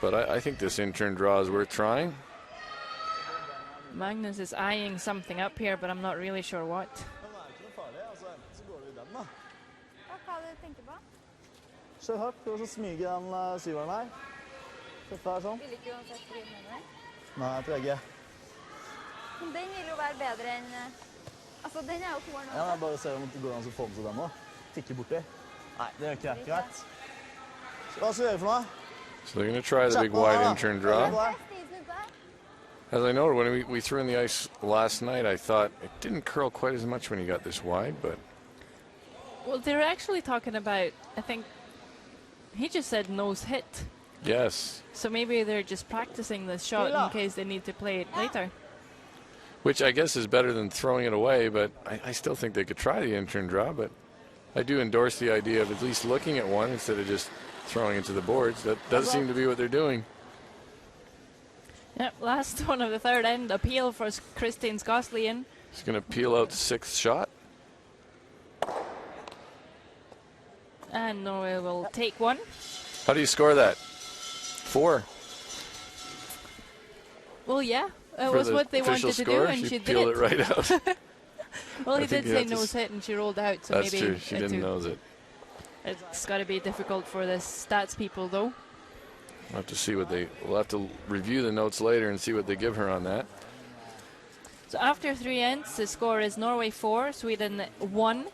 B: But I think this in-turn draw is worth trying.
A: Magnus is eyeing something up here, but I'm not really sure what.
C: Men det er ikke noe farlig, altså. Enten så går du i den, da.
D: Hva du tenker på?
C: Kjør hardt, prøv å smyge den 7-eren her. Dette er sånn.
D: Vil ikke uansett fri med deg.
C: Nei, jeg tror ikke.
D: Men den vil jo være bedre enn... Altså, den er jo 2-eren
C: Ja,
D: også.
C: jeg bare ser om det går an å få med seg den nå. Tikke borti. Nei, det gjør ikke det. Greit. Hva skal vi gjøre for noe?
B: So they're going to try the big wide in-turn draw.
D: Stivsnudd der.
B: As I noted, when we threw in the ice last night, I thought it didn't curl quite as much when you got this wide, but
A: Well, they're actually talking about, I think, he just said nose hit.
B: yes.
A: So maybe they're just practicing this shot in case they need to play it later.
B: Which I guess is better than throwing it away, but I still think they could try the in-turn draw, but I do endorse the idea of at least looking at one instead of just throwing it to the boards. That does seem to be what they're doing.
A: Yep, last one of the third end, appeal for Christine Skoslian.
B: He's going to peel out the 6th shot.
A: And Norway will take one.
B: How do you score that? 4.
A: Well, yeah, it
B: For
A: was
B: the
A: what they
B: official
A: wanted to do,
B: score,
A: and
B: she
A: she did
B: peeled
A: it.
B: it right out.
A: Well,
B: I
A: he
B: think
A: did
B: you
A: say
B: have to
A: nose hit, and she rolled out, so
B: That's
A: maybe
B: true. She didn't nose it.
A: It's got to be difficult for the stats people, though.
B: We'll have to see what we'll have to review the notes later and see what they give her on that.
A: So after 3 ends, the score is Norway 4, Sweden 1.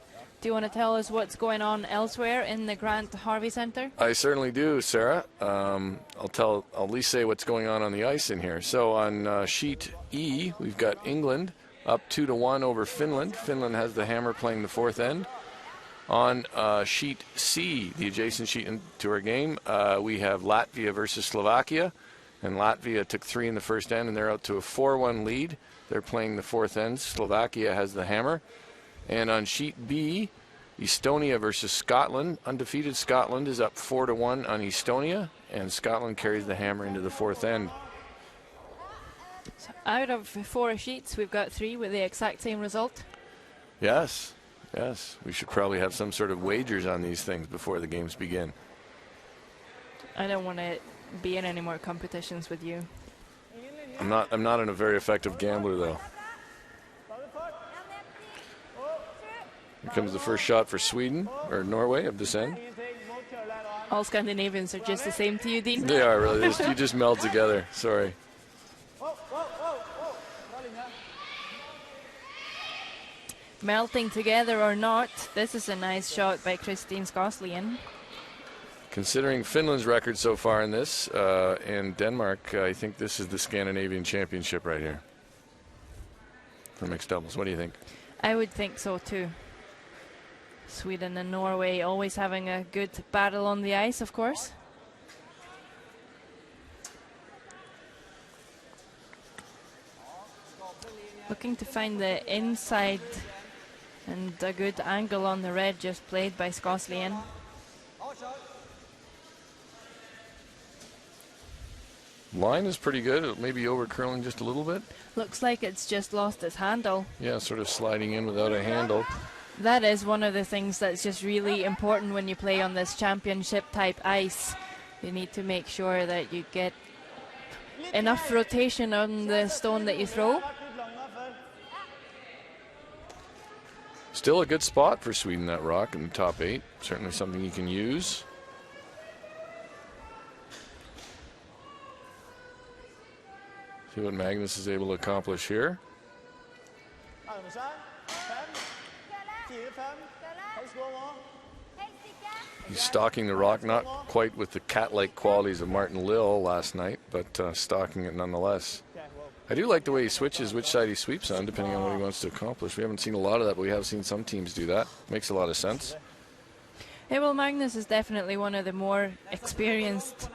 A: Do you want to tell us what's going on elsewhere in the Grant Harvey Centre?
B: I certainly do, Sarah. I'll at least say what's going on the ice in here. So on sheet E, we've got England up 2-1 over Finland. Finland has the hammer playing the 4th end. On sheet C, the adjacent sheet to our game, we have Latvia versus Slovakia. And Latvia took 3 in the first end, and they're out to a 4-1 lead. They're playing the fourth end. Slovakia has the hammer. And on sheet B, Estonia versus Scotland. Undefeated Scotland is up 4-1 on Estonia, and Scotland carries the hammer into the fourth end.
A: So out of 4 sheets, we've got 3 with the exact same result.
B: Yes. We should probably have some sort of wagers on these things before the games begin.
A: I don't want to be in any more competitions with you.
B: I'm not a very effective gambler, though. Here comes the first shot for Sweden, or Norway, of this end.
A: All Scandinavians are just the same to you, Dean.
B: They are, really. You just meld together. Sorry.
A: Melting together or not, this is a nice shot by Christine Skåslien.
B: Considering Finland's record so far in this, and Denmark, I think this is the Scandinavian championship right here for mixed doubles. What do you think?
A: I would think so too. Sweden and Norway always having a good battle on the ice, of course. Looking to find the inside and a good angle on the red, just played by Skåslien.
B: Line is pretty good. Maybe over curling just a little bit.
A: Looks like it's just lost its handle.
B: Yeah, sort of sliding in without a handle.
A: That is one of the things that's just really important when you play on this championship type ice. You need to make sure that you get enough rotation on the stone that you throw.
B: Still a good spot for Sweden, that rock in the top 8. Certainly something you can use. See what Magnus is able to accomplish here. He's stalking the rock, not quite with the cat-like qualities of Martin Lill last night, but stalking it nonetheless. I do like the way he switches which side he sweeps on, depending on what he wants to accomplish. We haven't seen a lot of that, but we have seen some teams do that. Makes a lot of sense.
A: Yeah, well, Magnus is definitely one of the more experienced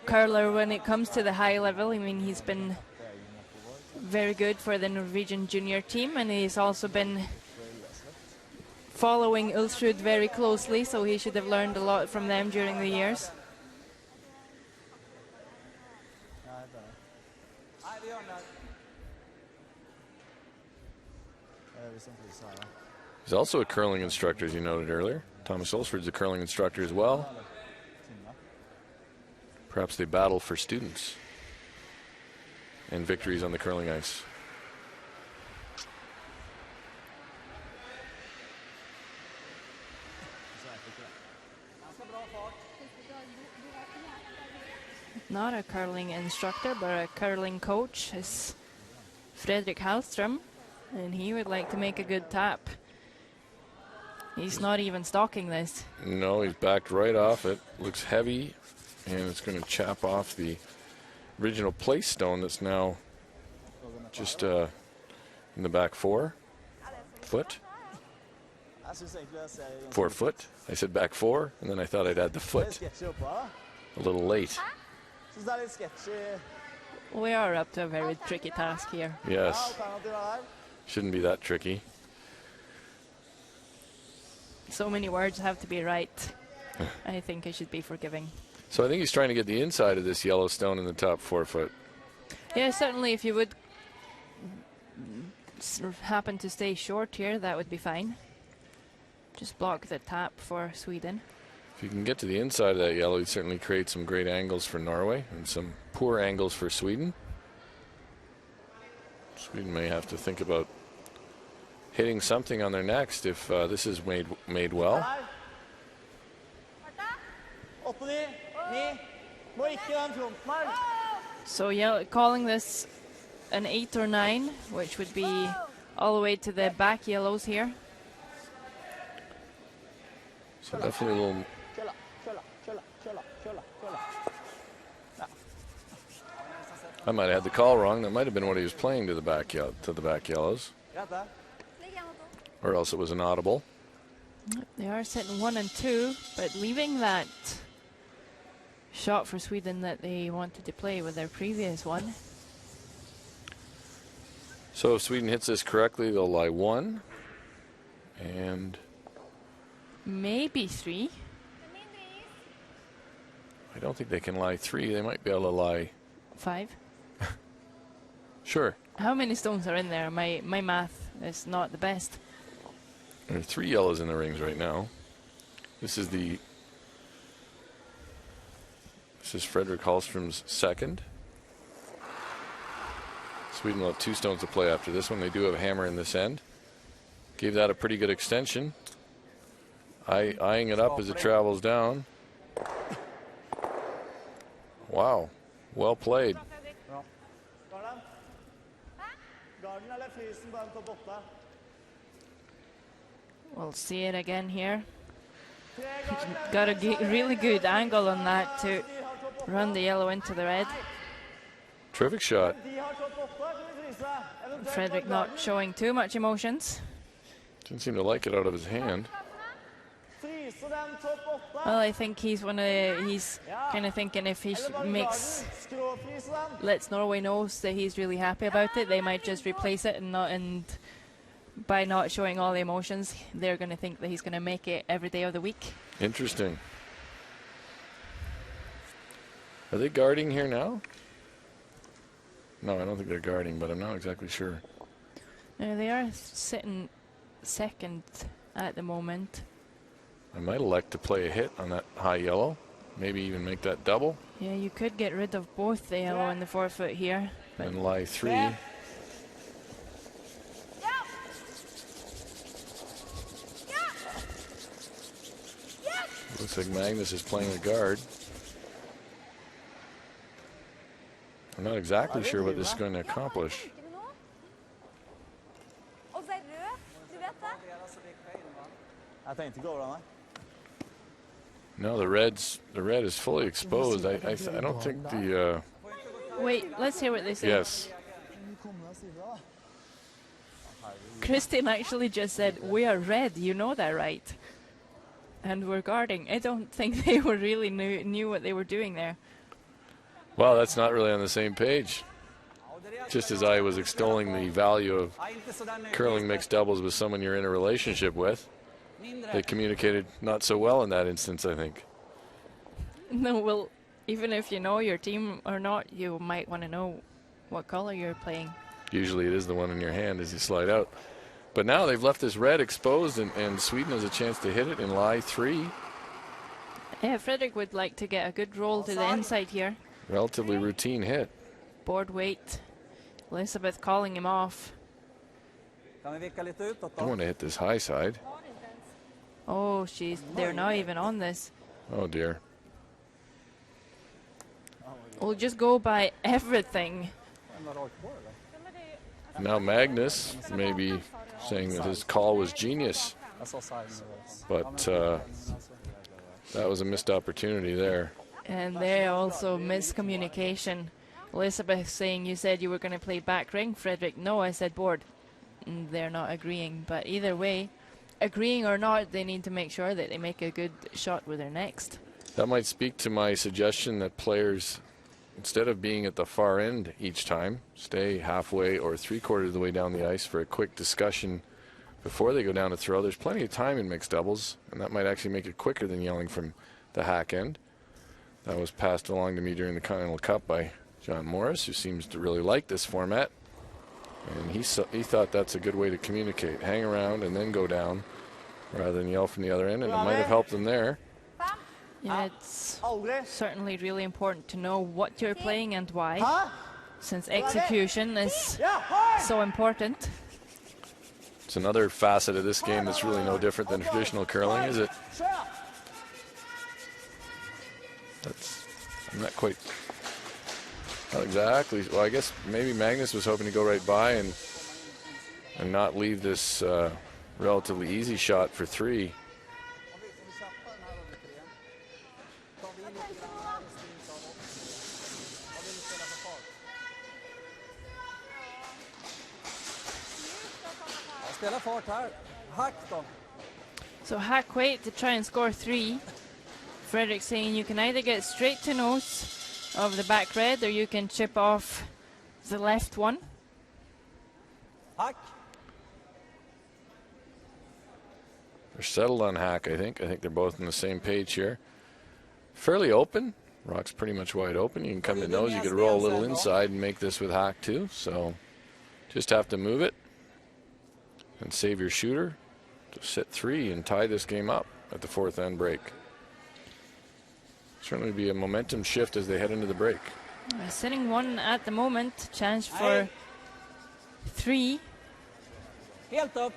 A: curler when it comes to the high level. I mean, he's been very good for the Norwegian junior team, and he's also been following Ulsrud very closely, so he should have learned a lot from them during the years.
B: He's also a curling instructor, as you noted earlier. Thomas Ulsrud's a curling instructor as well. Perhaps they battle for students and victories on the curling ice.
A: Not a curling instructor, but a curling coach is Fredrik Hallström, and he would like to make a good tap. He's not even stalking this.
B: No, he's backed right off it. Looks heavy, and it's going to chap off the original place stone that's now just in the back 4 foot. 4 foot. I said back 4, and then I thought I'd add the foot. A little late.
A: We are up to a very tricky task here.
B: Yes. Shouldn't be that tricky.
A: So many words have to be right. I think I should be forgiving.
B: So I think he's trying to get the inside of this yellow stone in the top 4 foot.
A: Yeah, certainly if you would happen to stay short here, that would be fine. Just block the tap for Sweden.
B: If you can get to the inside of that yellow, you'd certainly create some great angles for Norway and some poor angles for Sweden. Sweden may have to think about hitting something on their next if this is made well.
A: So yeah, calling this an 8 or 9, which would be all the way to the back yellows here.
B: So definitely a little. I might have had the call wrong. That might have been what he was playing to the back yellows, or else it was an audible.
A: They are sitting 1 and 2, but leaving that shot for Sweden that they wanted to play with their previous one.
B: So if Sweden hits this correctly, they'll lie 1 and
A: maybe 3.
B: I don't think they can lie 3. They might be able to lie
A: 5.
B: Sure.
A: How many stones are in there? My math is not the best.
B: There are 3 yellows in the rings right now. This is Fredrik Hallström's second. Sweden will have 2 stones to play after this one. They do have a hammer in this end. Gave that a pretty good extension. Eyeing it up as it travels down. Wow. Well played.
A: We'll see it again here. Got a really good angle on that to run the yellow into the red.
B: Terrific shot.
A: Frederik not showing too much emotions.
B: Didn't seem to like it out of his hand.
A: Well, I think he's kind of thinking if he lets Norway know that he's really happy about it, they might just replace it and by not showing all the emotions, they're going to think that he's going to make it every day of the week.
B: Interesting. Are they guarding here now? No, I don't think they're guarding, but I'm not exactly sure.
A: No, they are sitting second at the moment.
B: I might elect to play a hit on that high yellow. Maybe even make that double.
A: Yeah, you could get rid of both the yellow and the forefoot here.
B: And lie 3. Looks like Magnus is playing a guard. I'm not exactly sure what this is going to accomplish. No, the red is fully exposed. I don't think the.
A: Wait, let's hear what they say.
B: Yes.
A: Kristin actually just said, "We are red. You know that, right?" And we're guarding. I don't think they were really knew what they were doing there.
B: Well, that's not really on the same page. Just as I was extolling the value of curling mixed doubles with someone you're in a relationship with, they communicated not so well in that instance, I think.
A: No, well, even if you know your team or not, you might want to know what color you're playing.
B: Usually it is the one in your hand as you slide out. But now they've left this red exposed, and Sweden has a chance to hit it in lie 3.
A: Yeah, Frederik would like to get a good roll to the inside here.
B: Relatively routine hit.
A: Board weight. Elizabeth calling him off.
B: I want to hit this high side.
A: Oh, they're not even on this.
B: Oh, dear.
A: We'll just go by everything.
B: Now Magnus may be saying that his call was genius. But that was a missed opportunity there.
A: And there also miscommunication. Elizabeth saying, "You said you were going to play back ring." Frederik, "No, I said board." And they're not agreeing. But either way, agreeing or not, they need to make sure that they make a good shot with their next.
B: That might speak to my suggestion that players, instead of being at the far end each time, stay halfway or 3/4 of the way down the ice for a quick discussion before they go down to throw. There's plenty of time in mixed doubles, and that might actually make it quicker than yelling from the hack end. That was passed along to me during the Continental Cup by John Morris, who seems to really like this format. And he thought that's a good way to communicate. Hang around and then go down rather than yell from the other end, and it might have helped them there.
A: Yeah, it's certainly really important to know what you're playing and why, since execution is so important.
B: It's another facet of this game that's really no different than traditional curling, is it? I'm not exactly. Well, I guess maybe Magnus was hoping to go right by and not leave this relatively easy shot for 3.
A: So hack weight to try and score 3. Frederick saying you can either get straight to nose of the back red, or you can chip off the left one.
C: Hack.
B: They're settled on hack, I think. I think they're both on the same page here. Fairly open. Rock's pretty much wide open. You can come to nose. You could roll a little inside and make this with hack too. So just have to move it and save your shooter to set 3 and tie this game up at the 4th end break. Certainly be a momentum shift as they head into the break.
A: Sitting 1 at the moment. Chance for 3.
C: Helt upp.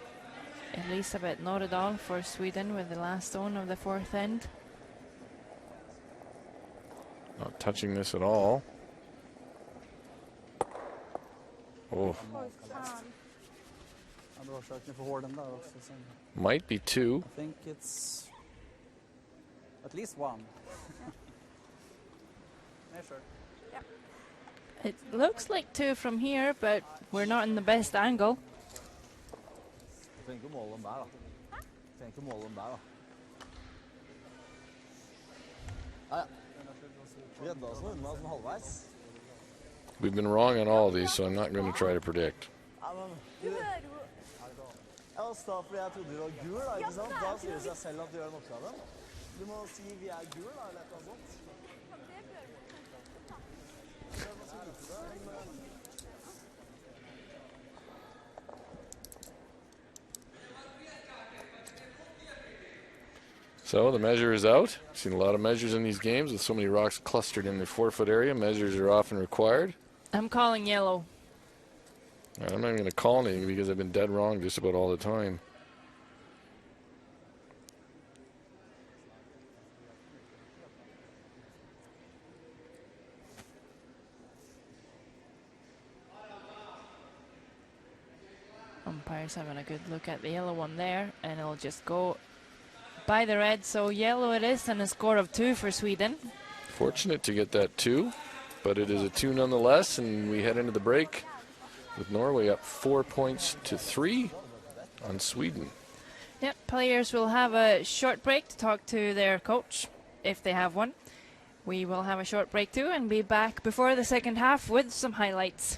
A: Elisabeth Nordahl for Sweden with the last stone of the 4th end.
B: Not touching this at all. Oh, might be 2.
E: I think it's at least 1. Yeah, sure.
A: It looks like 2 from here, but we're not in the best angle.
B: We've been wrong on all of these, so I'm not going to try to predict.
C: Jeg var sta fordi jeg trodde du var gul, da, ikke sant? Da sier det seg selv at du gjør en oppgave. Du må si vi er gul, da, eller noe sånt.
B: So the measure is out. Seen a lot of measures in these games with so many rocks clustered in the 4-foot area. Measures are often required.
A: I'm calling yellow.
B: I'm not even going to call anything because I've been dead wrong just about all the time.
A: Umpire's having a good look at the yellow one there, and it'll just go by the red. So yellow it is, and a score of 2 for Sweden.
B: Fortunate to get that 2, but it is a 2 nonetheless, and we head into the break with Norway up 4 points to 3 on Sweden.
A: Yep, players will have a short break to talk to their coach, if they have one. We will have a short break too, and be back before the second half with some highlights.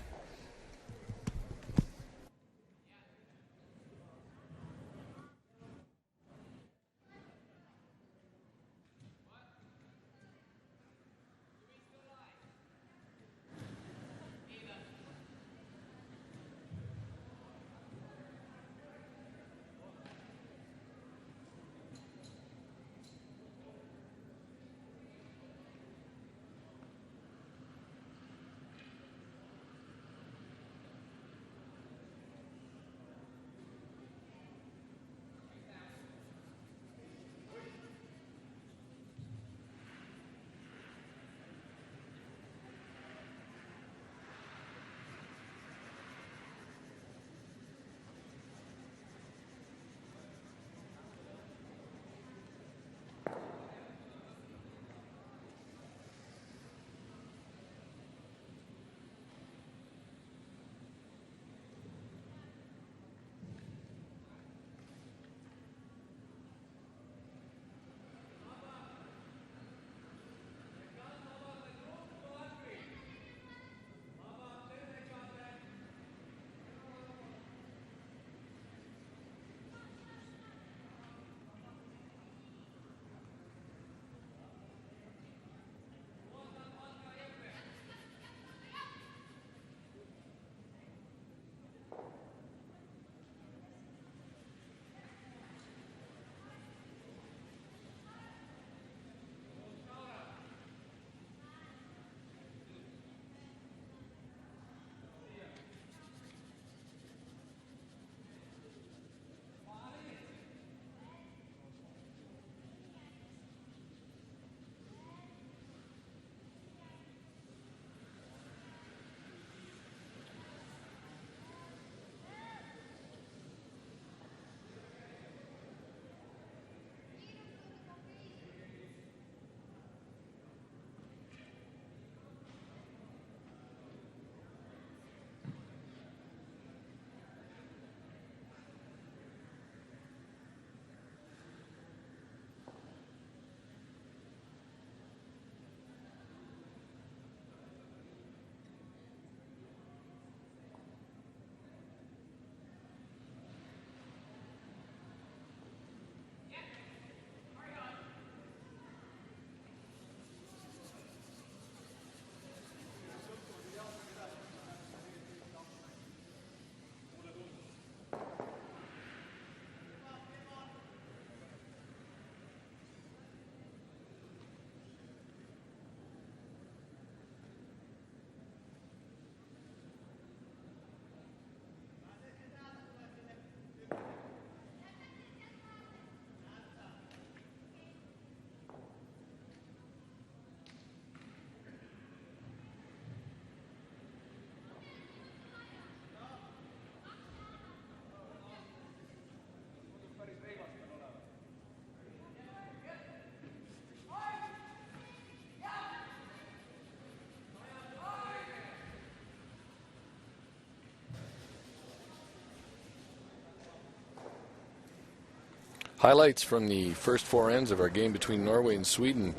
B: Highlights from the first 4 ends of our game between Norway and Sweden.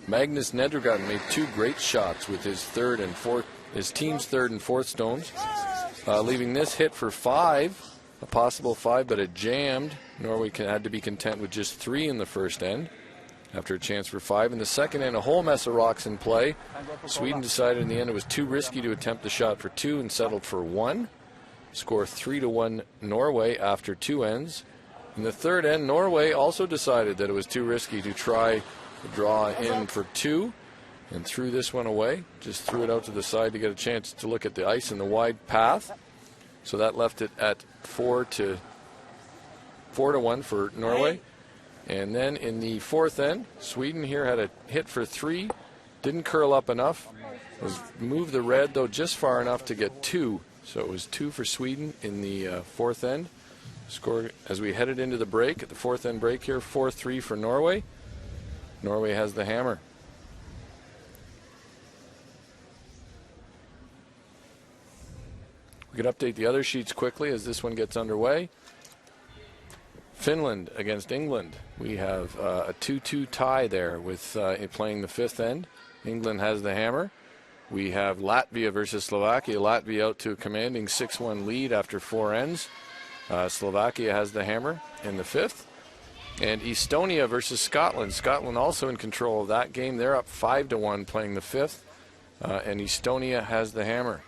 B: Magnus Nedregård made 2 great shots with his team's third and fourth stones, leaving this hit for 5, a possible 5, but it jammed. Norway had to be content with just 3 in the first end. After a chance for 5 in the second end, a whole mess of rocks in play. Sweden decided in the end it was too risky to attempt the shot for 2 and settled for 1. Score 3-1 Norway after 2 ends. In the third end, Norway also decided that it was too risky to try to draw in for 2 and threw this one away. Just threw it out to the side to get a chance to look at the ice in the wide path. So that left it at 4-1 for Norway. And then in the fourth end, Sweden here had a hit for 3. Didn't curl up enough. Moved the red, though, just far enough to get 2. So it was 2 for Sweden in the fourth end. Score as we headed into the break, at the fourth end break here, 4-3 for Norway. Norway has the hammer. We can update the other sheets quickly as this one gets underway. Finland against England. We have a 2-2 tie there with playing the fifth end. England has the hammer. We have Latvia versus Slovakia. Latvia out to a commanding 6-1 lead after 4 ends. Slovakia has the hammer in the fifth. And Estonia versus Scotland. Scotland also in control of that game. They're up 5-1 playing the fifth. And Estonia has the hammer.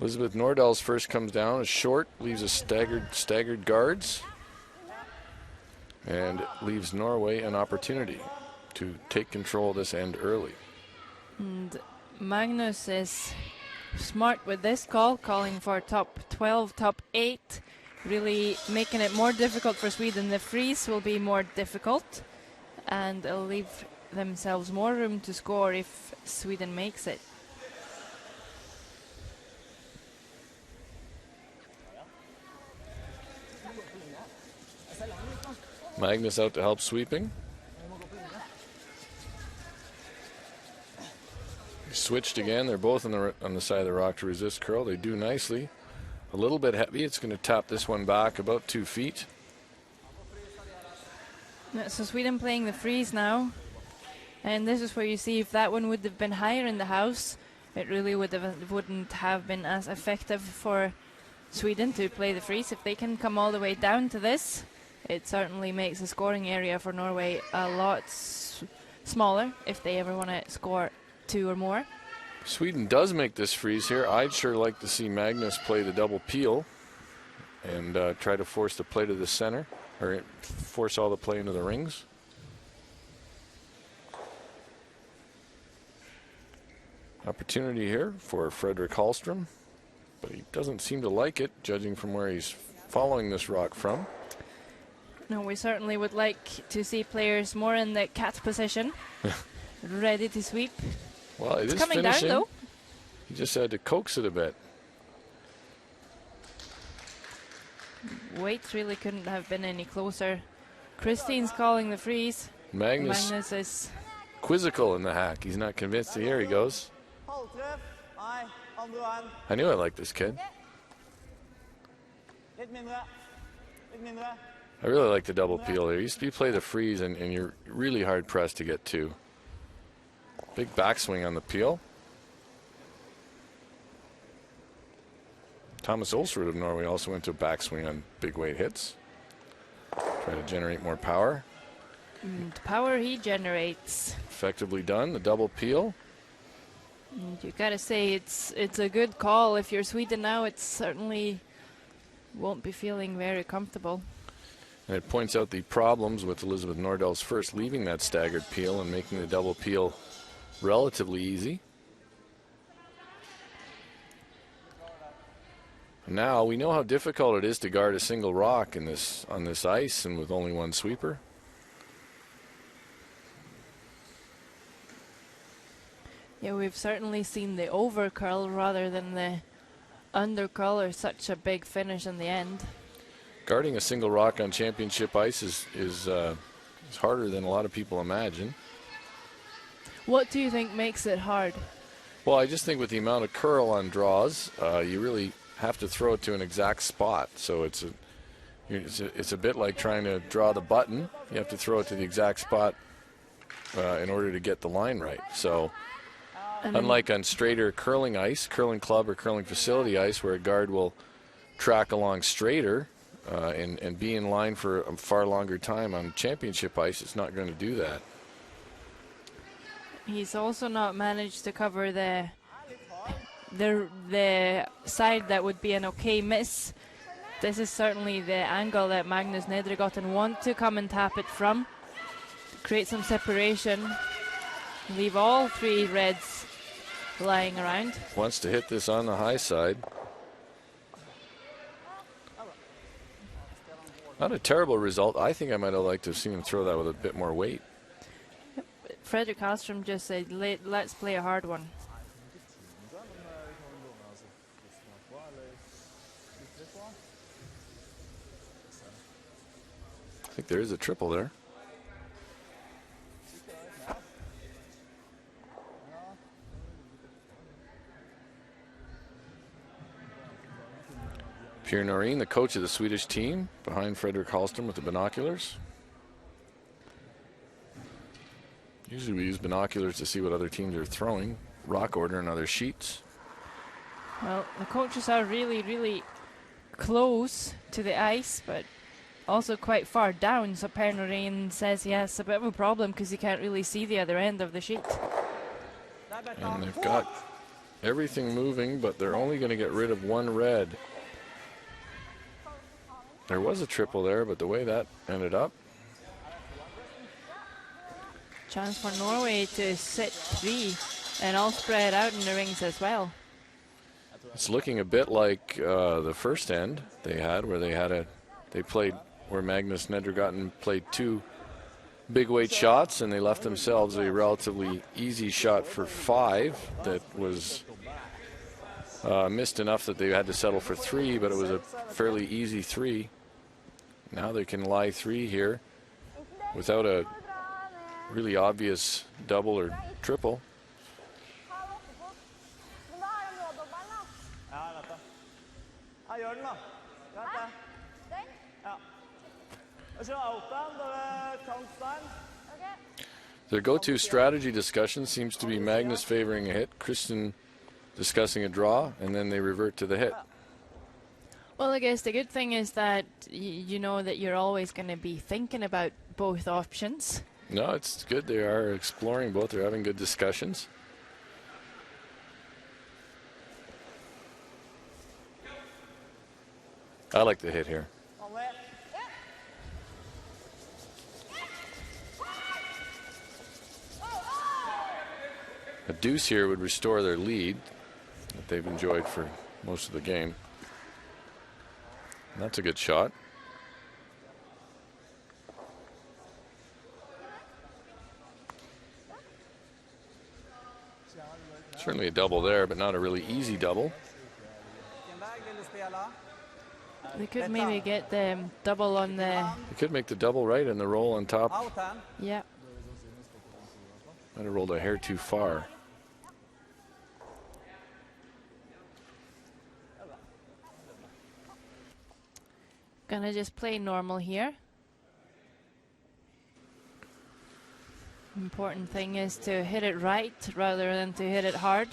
B: Elizabeth Nordahl's first comes down, is short, leaves a staggered guards, and leaves Norway an opportunity to take control of this end early.
A: And Magnus is smart with this call, calling for top 12, top 8, really making it more difficult for Sweden. The freeze will be more difficult, and it'll leave themselves more room to score if Sweden makes it.
B: Magnus out to help sweeping. He switched again. They're both on the side of the rock to resist curl. They do nicely. A little bit heavy. It's going to tap this one back about 2 feet.
A: So Sweden playing the freeze now. And this is where you see if that one would have been higher in the house, it really wouldn't have been as effective for Sweden to play the freeze. If they can come all the way down to this, it certainly makes the scoring area for Norway a lot smaller if they ever want to score 2 or more.
B: Sweden does make this freeze here. I'd sure like to see Magnus play the double peel and try to force the play to the center, or force all the play into the rings. Opportunity here for Fredrik Hallström, but he doesn't seem to like it, judging from where he's following this rock from.
A: No, we certainly would like to see players more in the cat position, ready to sweep.
B: Well, it's
A: coming
B: finishing
A: down, though.
B: He just had to coax it a bit.
A: Weight really couldn't have been any closer. Christine's calling the freeze.
B: Magnus
A: is
B: quizzical in the hack. He's not convinced. Here he goes. I knew I liked this kid. I really like the double peel here. You play the freeze and you're really hard pressed to get 2. Big backswing on the peel. Thomas Olsrud of Norway also went to a backswing on big weight hits. Try to generate more power.
A: And power he generates.
B: Effectively done, the double peel.
A: And you gotta say it's a good call. If you're Sweden now, it certainly won't be feeling very comfortable.
B: And it points out the problems with Elizabeth Nordahl's first leaving that staggered peel and making the double peel relatively easy. Now we know how difficult it is to guard a single rock on this ice and with only one sweeper.
A: Yeah, we've certainly seen the over curl rather than the under curl, or such a big finish in the end.
B: Guarding a single rock on championship ice is harder than a lot of people imagine.
A: What do you think makes it hard?
B: Well, I just think with the amount of curl on draws, you really have to throw it to an exact spot. So It's a bit like trying to draw the button. You have to throw it to the exact spot in order to get the line right. So unlike on straighter curling ice, curling club or curling facility ice, where a guard will track along straighter and be in line for a far longer time, on championship ice, it's not going to do that.
A: He's also not managed to cover the side that would be an okay miss. This is certainly the angle that Magnus Nedregotten want to come and tap it from. Create some separation. Leave all three reds lying around.
B: Wants to hit this on the high side. Not a terrible result. I think I might have liked to have seen him throw that with a bit more weight.
A: Fredrik Hallström just said, let's play a hard one.
B: I think there is a triple there. Pierre Noreen, the coach of the Swedish team, behind Frederik Hallström with the binoculars. Usually we use binoculars to see what other teams are throwing. Rock order and other sheets.
A: Well, the coaches are really, really close to the ice, but also quite far down. So Per Noreen says he has a bit of a problem because he can't really see the other end of the sheet.
B: And they've got everything moving, but they're only going to get rid of one red. There was a triple there, but the way that ended up.
A: Chance for Norway to sit three and all spread out in the rings as well.
B: It's looking a bit like the first end they had, where they played where Magnus Nedregotten played two big weight shots, and they left themselves a relatively easy shot for 5 that was missed enough that they had to settle for 3, but it was a fairly easy 3. Now they can lie 3 here without a really obvious double or triple. Their go-to strategy discussion seems to be Magnus favoring a hit, Kristen discussing a draw, and then they revert to the hit.
A: Well, I guess the good thing is that you know that you're always going to be thinking about both options.
B: No, it's good. They are exploring both. They're having good discussions. I like the hit here. A deuce here would restore their lead that they've enjoyed for most of the game. And that's a good shot. Certainly a double there, but not a really easy double.
A: They could maybe get the double on the...
B: They could make the double right and the roll on top.
A: Yeah.
B: Might have rolled a hair too far.
A: Gonna just play normal here. Important thing is to hit it right rather than to hit it hard.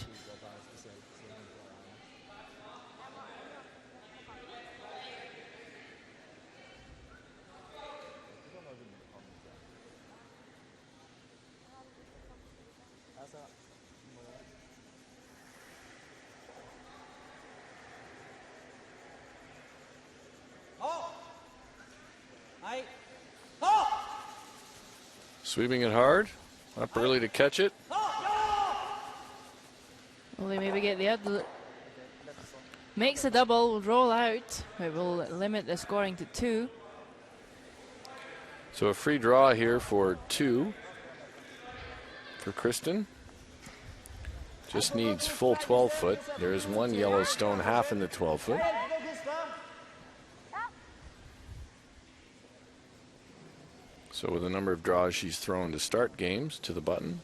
B: Sweeping it hard, up early to catch it.
A: Will they maybe get the other? Makes a double, roll out. It will limit the scoring to 2.
B: So a free draw here for 2 for Kristen. Just needs full 12 foot. There is one Yellowstone half in the 12 foot. So with the number of draws she's thrown to start games to the button.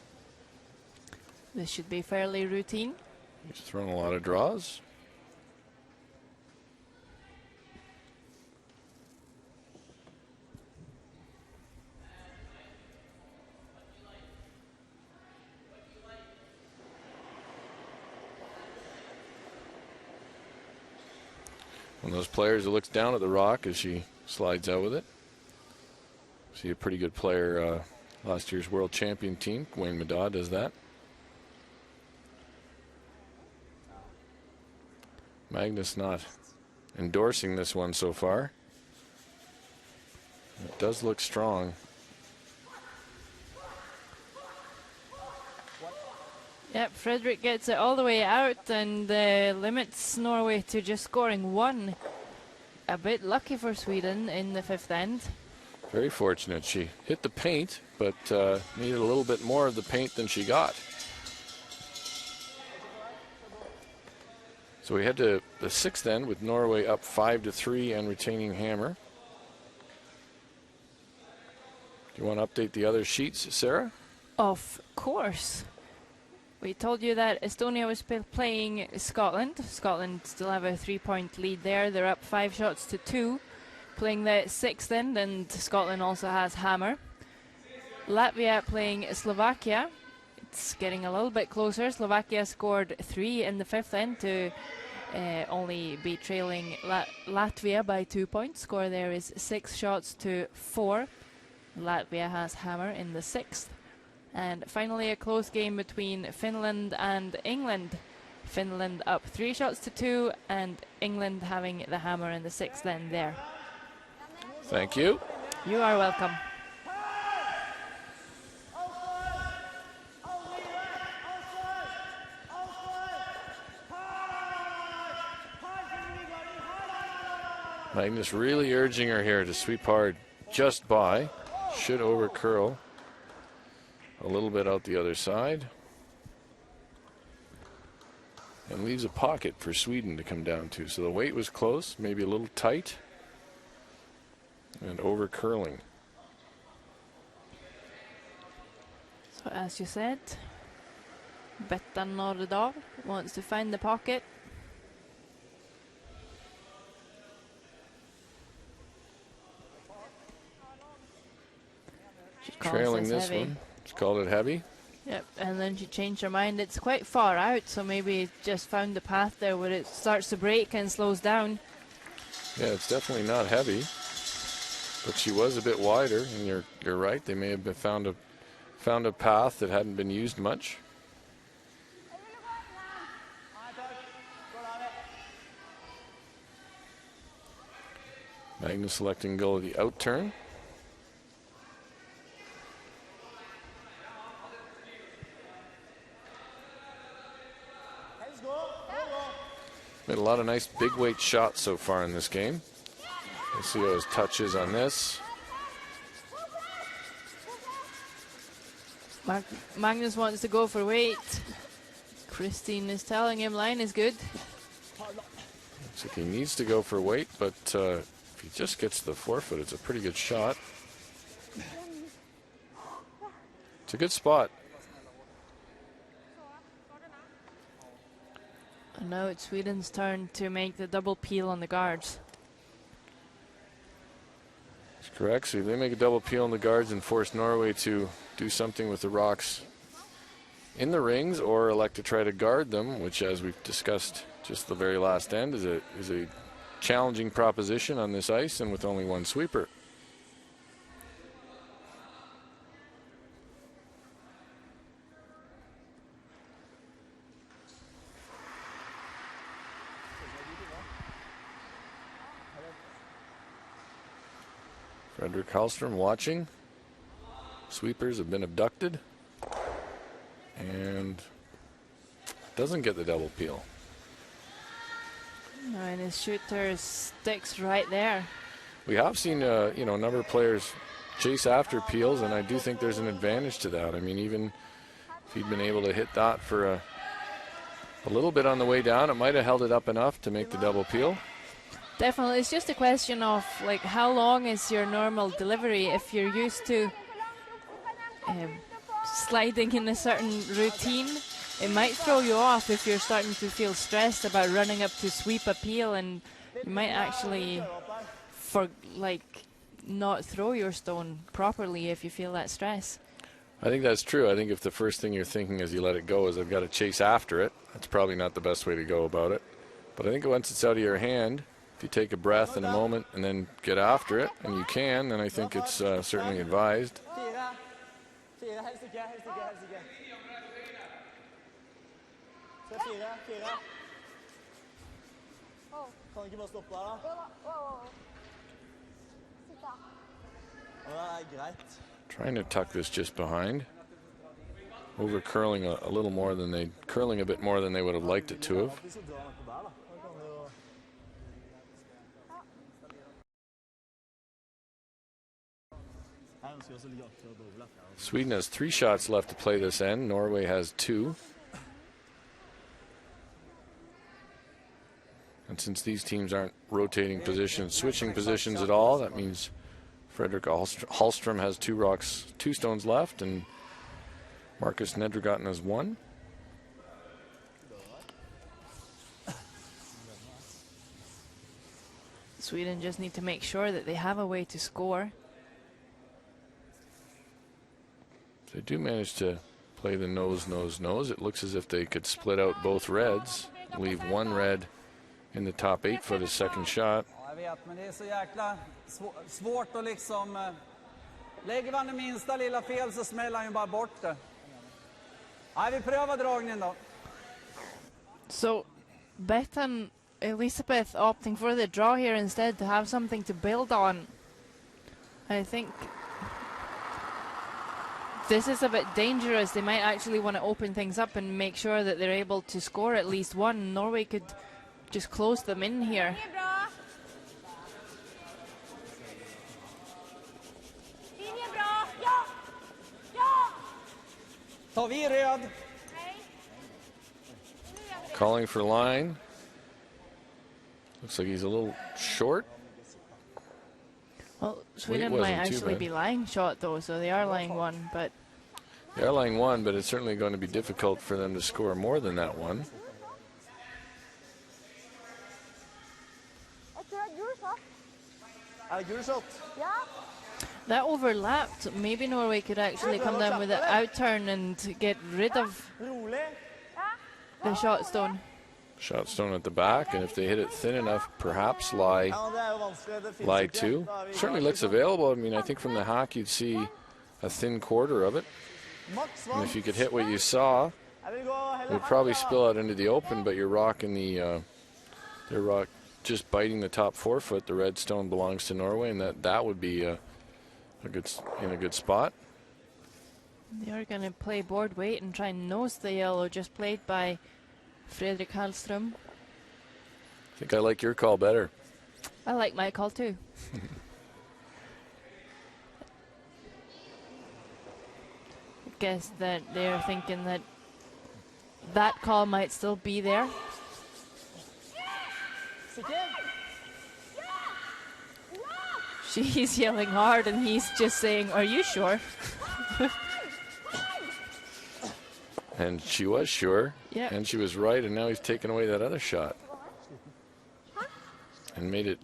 A: This should be fairly routine.
B: She's thrown a lot of draws. One of those players who looks down at the rock as she slides out with it. See a pretty good player, last year's world champion team, Wayne Madaw does that. Magnus not endorsing this one so far. It does look strong.
A: Yep, Frederick gets it all the way out and limits Norway to just scoring one. A bit lucky for Sweden in the fifth end.
B: Very fortunate. She hit the paint, but needed a little bit more of the paint than she got. So we head to the sixth end with Norway up 5-3 and retaining hammer. Do you want to update the other sheets, Sarah?
A: Of course. We told you that Estonia was playing Scotland. Scotland still have a 3-point lead there. They're up 5-2, playing the sixth end, and Scotland also has hammer. Latvia playing Slovakia. It's getting a little bit closer. Slovakia scored 3 in the fifth end to only be trailing Latvia by 2 points. Score there is 6-4. Latvia has hammer in the sixth. And finally a close game between Finland and England. Finland up 3-2 and England having the hammer in the sixth end there.
B: Thank you.
A: You are welcome.
B: Magnus really urging her here to sweep hard just by. Should over curl a little bit out the other side. And leaves a pocket for Sweden to come down to. So the weight was close, maybe a little tight. And over curling.
A: So as you said, Betta Nordahl wants to find the pocket.
B: Trailing this
A: heavy.
B: one. She called it heavy.
A: Yep, and then she changed her mind. It's quite far out, so maybe it just found the path there where it starts to break and slows down.
B: Yeah, it's definitely not heavy, but she was a bit wider, and you're right. They may have found a path that hadn't been used much. Magnus selecting goal of the out turn. Made a lot of nice big weight shots so far in this game. Let's see how his touch is on this.
A: Magnus wants to go for weight. Christine is telling him line is good.
B: Looks like he needs to go for weight, but if he just gets the forefoot, it's a pretty good shot. It's a good spot.
A: And now it's Sweden's turn to make the double peel on the guards.
B: That's correct. So they make a double peel on the guards and force Norway to do something with the rocks in the rings, or elect to try to guard them, which, as we've discussed just the very last end, is a challenging proposition on this ice and with only one sweeper. Frederick Hallström watching. Sweepers have been abducted. And doesn't get the double peel.
A: No, and his shooter sticks right there.
B: We have seen a number of players chase after peels, and I do think there's an advantage to that. I mean, even if he'd been able to hit that for a little bit on the way down, it might have held it up enough to make the double peel.
A: Definitely, it's just a question of like how long is your normal delivery. If you're used to sliding in a certain routine, it might throw you off if you're starting to feel stressed about running up to sweep a peel, and you might actually not throw your stone properly if you feel that stress.
B: I think that's true. I think if the first thing you're thinking as you let it go is I've got to chase after it, that's probably not the best way to go about it. But I think once it's out of your hand if you take a breath in a moment and then get after it, and you can, then I think it's certainly advised.
C: Fire, helst ikke, helst ikke, helst ikke. Se fire. Kan du ikke bare stoppe der, da?
D: Sitt da.
C: Ja, det greit.
B: Trying to tuck this just behind. Over curling a little more than curling a bit more than they would have liked it to have.
C: Hvis du drar noe der, da. Da kan du jo... Her ønsker vi også ligge akkurat overlapp.
B: Sweden has 3 shots left to play this end. Norway has 2. And since these teams aren't rotating positions, switching positions at all, that means Fredrik Hallström has 2 stones left, and Marcus Nedregotten has 1.
A: Sweden just need to make sure that they have a way to score.
B: They do manage to play the nose. It looks as if they could split out both reds, leave 1 red in the top 8 for the second shot.
E: Jag vet, men det är så jäkla svårt att liksom... Lägger man det minsta lilla fel så smäller han ju bara bort det. Nej, vi prövar dragningen då.
A: So, Beth and Elizabeth opting for the draw here instead to have something to build on. I think this is a bit dangerous. They might actually want to open things up and make sure that they're able to score at least 1. Norway could just close them in here.
E: Tar vi röd.
B: Calling for line. Looks like he's a little short.
A: Well, Sweden might actually be lying shot though, so they are lying 1, but...
B: They are lying 1, but it's certainly going to be difficult for them to score more than that 1.
A: That overlapped. Maybe Norway could actually come down with an outturn and get rid of the shot stone.
B: Shot stone at the back, and if they hit it thin enough, perhaps lie 2. Certainly looks available. I mean, I think from the hack you'd see a thin quarter of it. And if you could hit what you saw, it would probably spill out into the open, but you're rocking the rock just biting the top 4 foot. The red stone belongs to Norway, and that would be a good spot.
A: They are going to play board weight and try and nose the yellow, just played by Frederik Hallström.
B: I think I like your call better.
A: I like my call too. I guess that they're thinking that that call might still be there. She's yelling hard and he's just saying, "Are you sure?"
B: And she was sure.
A: Yeah.
B: And she was right, and now he's taken away that other shot. And made it...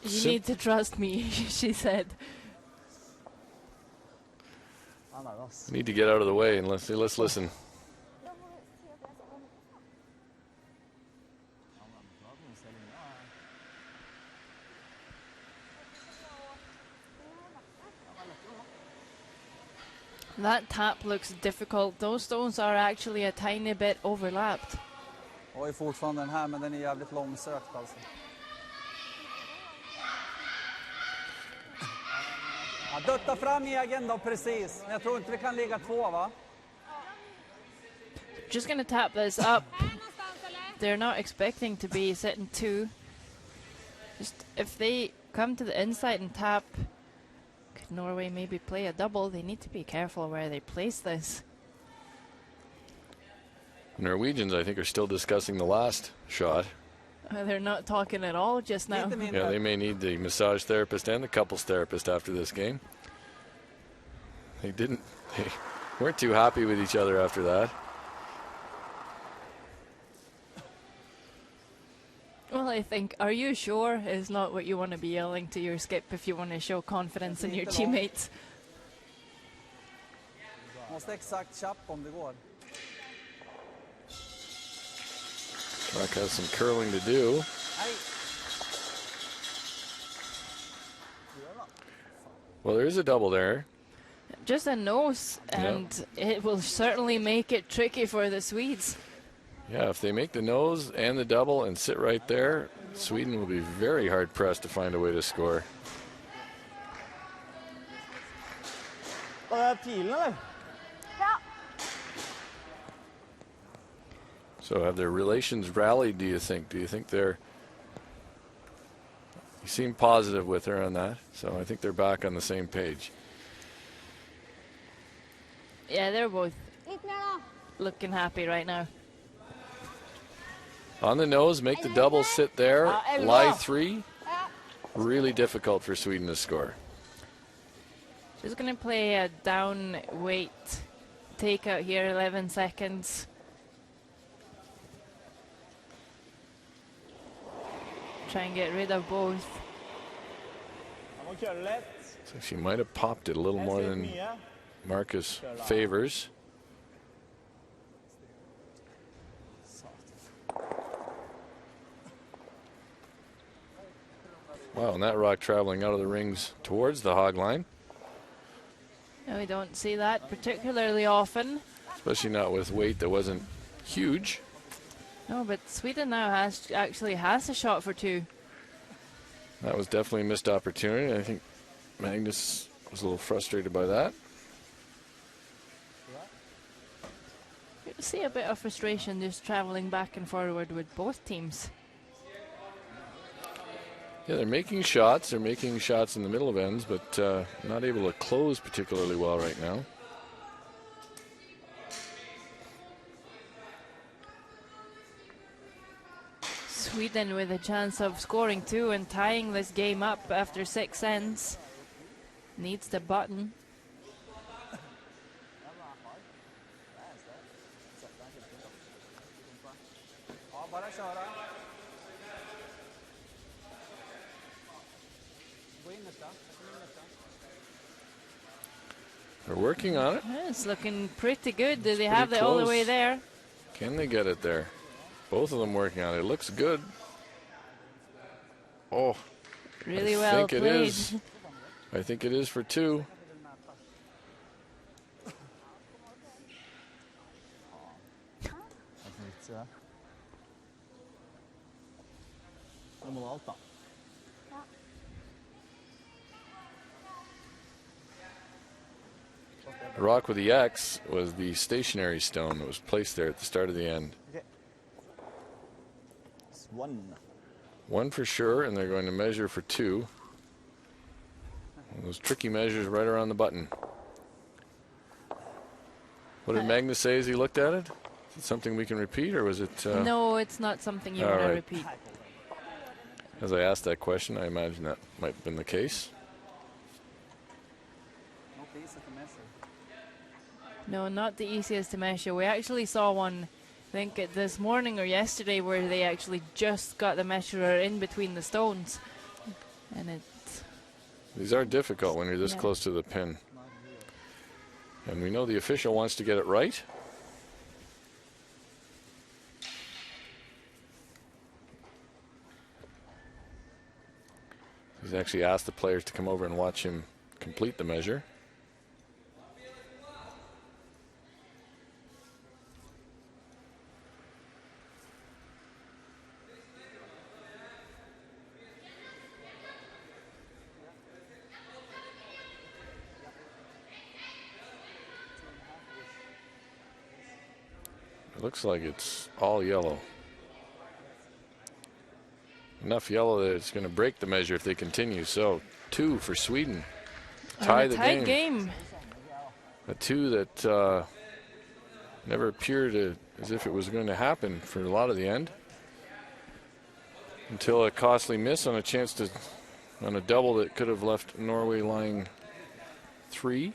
A: You need to trust me, she said.
B: Need to get out of the way and let's listen.
A: That tap looks difficult. Those stones are actually a tiny bit overlapped.
E: Jag är fortfarande den här, men den är jävligt långsökt alltså. Ja, dutta fram egen då, precis. Men jag tror inte vi kan ligga 2, va?
A: Just gonna tap this up. They're not expecting to be sitting 2. Just if they come to the inside and tap, could Norway maybe play a double? They need to be careful where they place this.
B: Norwegians, I think, are still discussing the last shot.
A: They're not talking at all just now.
B: Yeah, they may need the massage therapist and the couples therapist after this game. They weren't too happy with each other after that.
A: Well, I think, "Are you sure?" is not what you want to be yelling to your skip if you want to show confidence in your teammates.
E: Måste exakt chappa om det går.
B: Rock has some curling to do. Well, there is a double there.
A: Just a nose, and it will certainly make it tricky for the Swedes.
B: Yeah, if they make the nose and the double and sit right there, Sweden will be very hard pressed to find a way to score.
C: Pilen, eller?
D: Ja.
B: So have their relations rallied, do you think? Do you think they're... You seem positive with her on that, so I think they're back on the same page.
A: Yeah, they're both
D: Litt mer da.
A: looking happy right now.
B: On the nose, make the double sit there, lie 3. Really difficult for Sweden to score.
A: She's going to play a down weight takeout here, 11 seconds. Try and get rid of both.
C: Han må køle lett.
B: So she might have popped it a little more than Marcus favors. Wow, and that rock traveling out of the rings towards the hog line.
A: No, we don't see that particularly often.
B: Especially not with weight that wasn't huge.
A: No, but Sweden now actually has a shot for 2.
B: That was definitely a missed opportunity. I think Magnus was a little frustrated by that.
A: You see a bit of frustration just traveling back and forward with both teams.
B: Yeah, they're making shots. They're making shots in the middle of ends, but not able to close particularly well right now.
A: Sweden with a chance of scoring 2 and tying this game up after 6 ends. Needs the button.
B: They're working on it.
A: Yeah, it's looking pretty good. Do they
B: pretty
A: have it all the
B: close.
A: way there?
B: Can they get it there? Both of them working on it. It looks good. Oh,
A: Really
B: I
A: well
B: think
A: played.
B: it is. I think it is for 2.
C: Nå må du alt, da.
B: The rock with the X was the stationary stone that was placed there at the start of the end.
C: It's 1.
B: 1 for sure, and they're going to measure for 2. And those tricky measures right around the button. What did Magnus say as he looked at it? Is it something we can repeat, or was it...
A: No, it's not something you
B: all
A: want to
B: right.
A: repeat.
B: As I asked that question, I imagine that might have been the case.
A: No, not the easiest to measure. We actually saw one, I think this morning or yesterday, where they actually just got the measurer in between the stones. And
B: These are difficult when you're this close to the pin. And we know the official wants to get it right. He's actually asked the players to come over and watch him complete the measure. It looks like it's all yellow. Enough yellow that it's going to break the measure if they continue. So 2 for Sweden. Tie the
A: tight
B: game.
A: game.
B: A 2 that never appeared as if it was going to happen for a lot of the end. Until a costly miss on a chance to, on a double that could have left Norway lying 3.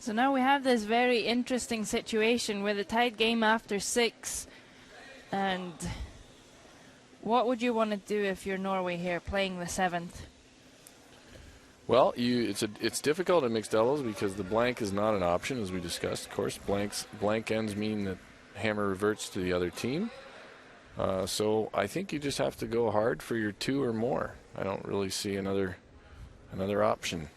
A: So now we have this very interesting situation with a tight game after 6. And what would you want to do if you're Norway here playing the 7th?
B: Well, it's difficult in mixed doubles because the blank is not an option, as we discussed. Of course, blank ends mean that hammer reverts to the other team. So I think you just have to go hard for your 2 or more. I don't really see another option.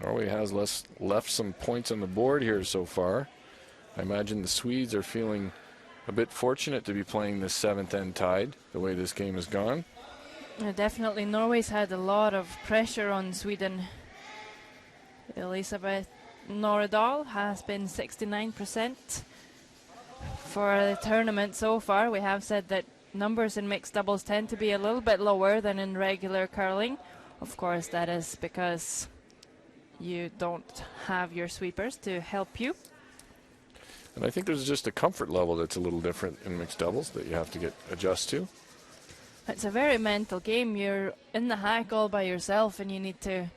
B: Norway has left some points on the board here so far. I imagine the Swedes are feeling a bit fortunate to be playing this 7th end tied, the way this game has gone.
A: Definitely, Norway's had a lot of pressure on Sweden. Elisabeth Nordahl has been 69% for the tournament so far. We have said that numbers in mixed doubles tend to be a little bit lower than in regular curling. Of course, that is because you don't have your sweepers to help you.
B: And I think there's just a comfort level that's a little different in mixed doubles that you have to adjust to.
A: It's a very mental game. You're in the hack all by yourself, and you need to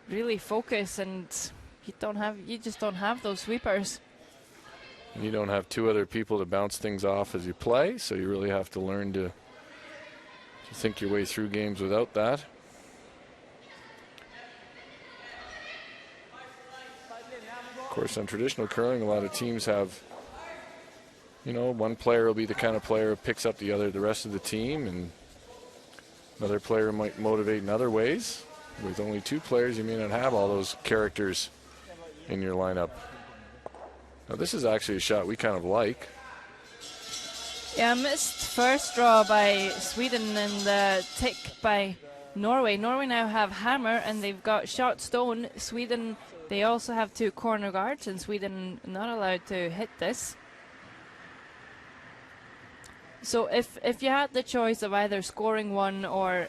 A: really focus, and you just don't have those sweepers.
B: And you don't have two other people to bounce things off as you play, so you really have to learn to think your way through games without that. Of course, on traditional curling, a lot of teams have, one player will be the kind of player who picks up the rest of the team, and another player might motivate in other ways. With only two players, you may not have all those characters in your lineup. Now, this is actually a shot we kind of like.
A: Yeah, missed first draw by Sweden and tick by Norway. Norway now have hammer, and they've got shot stone. Sweden, they also have two corner guards, and Sweden not allowed to hit this. So if you had the choice of either scoring one or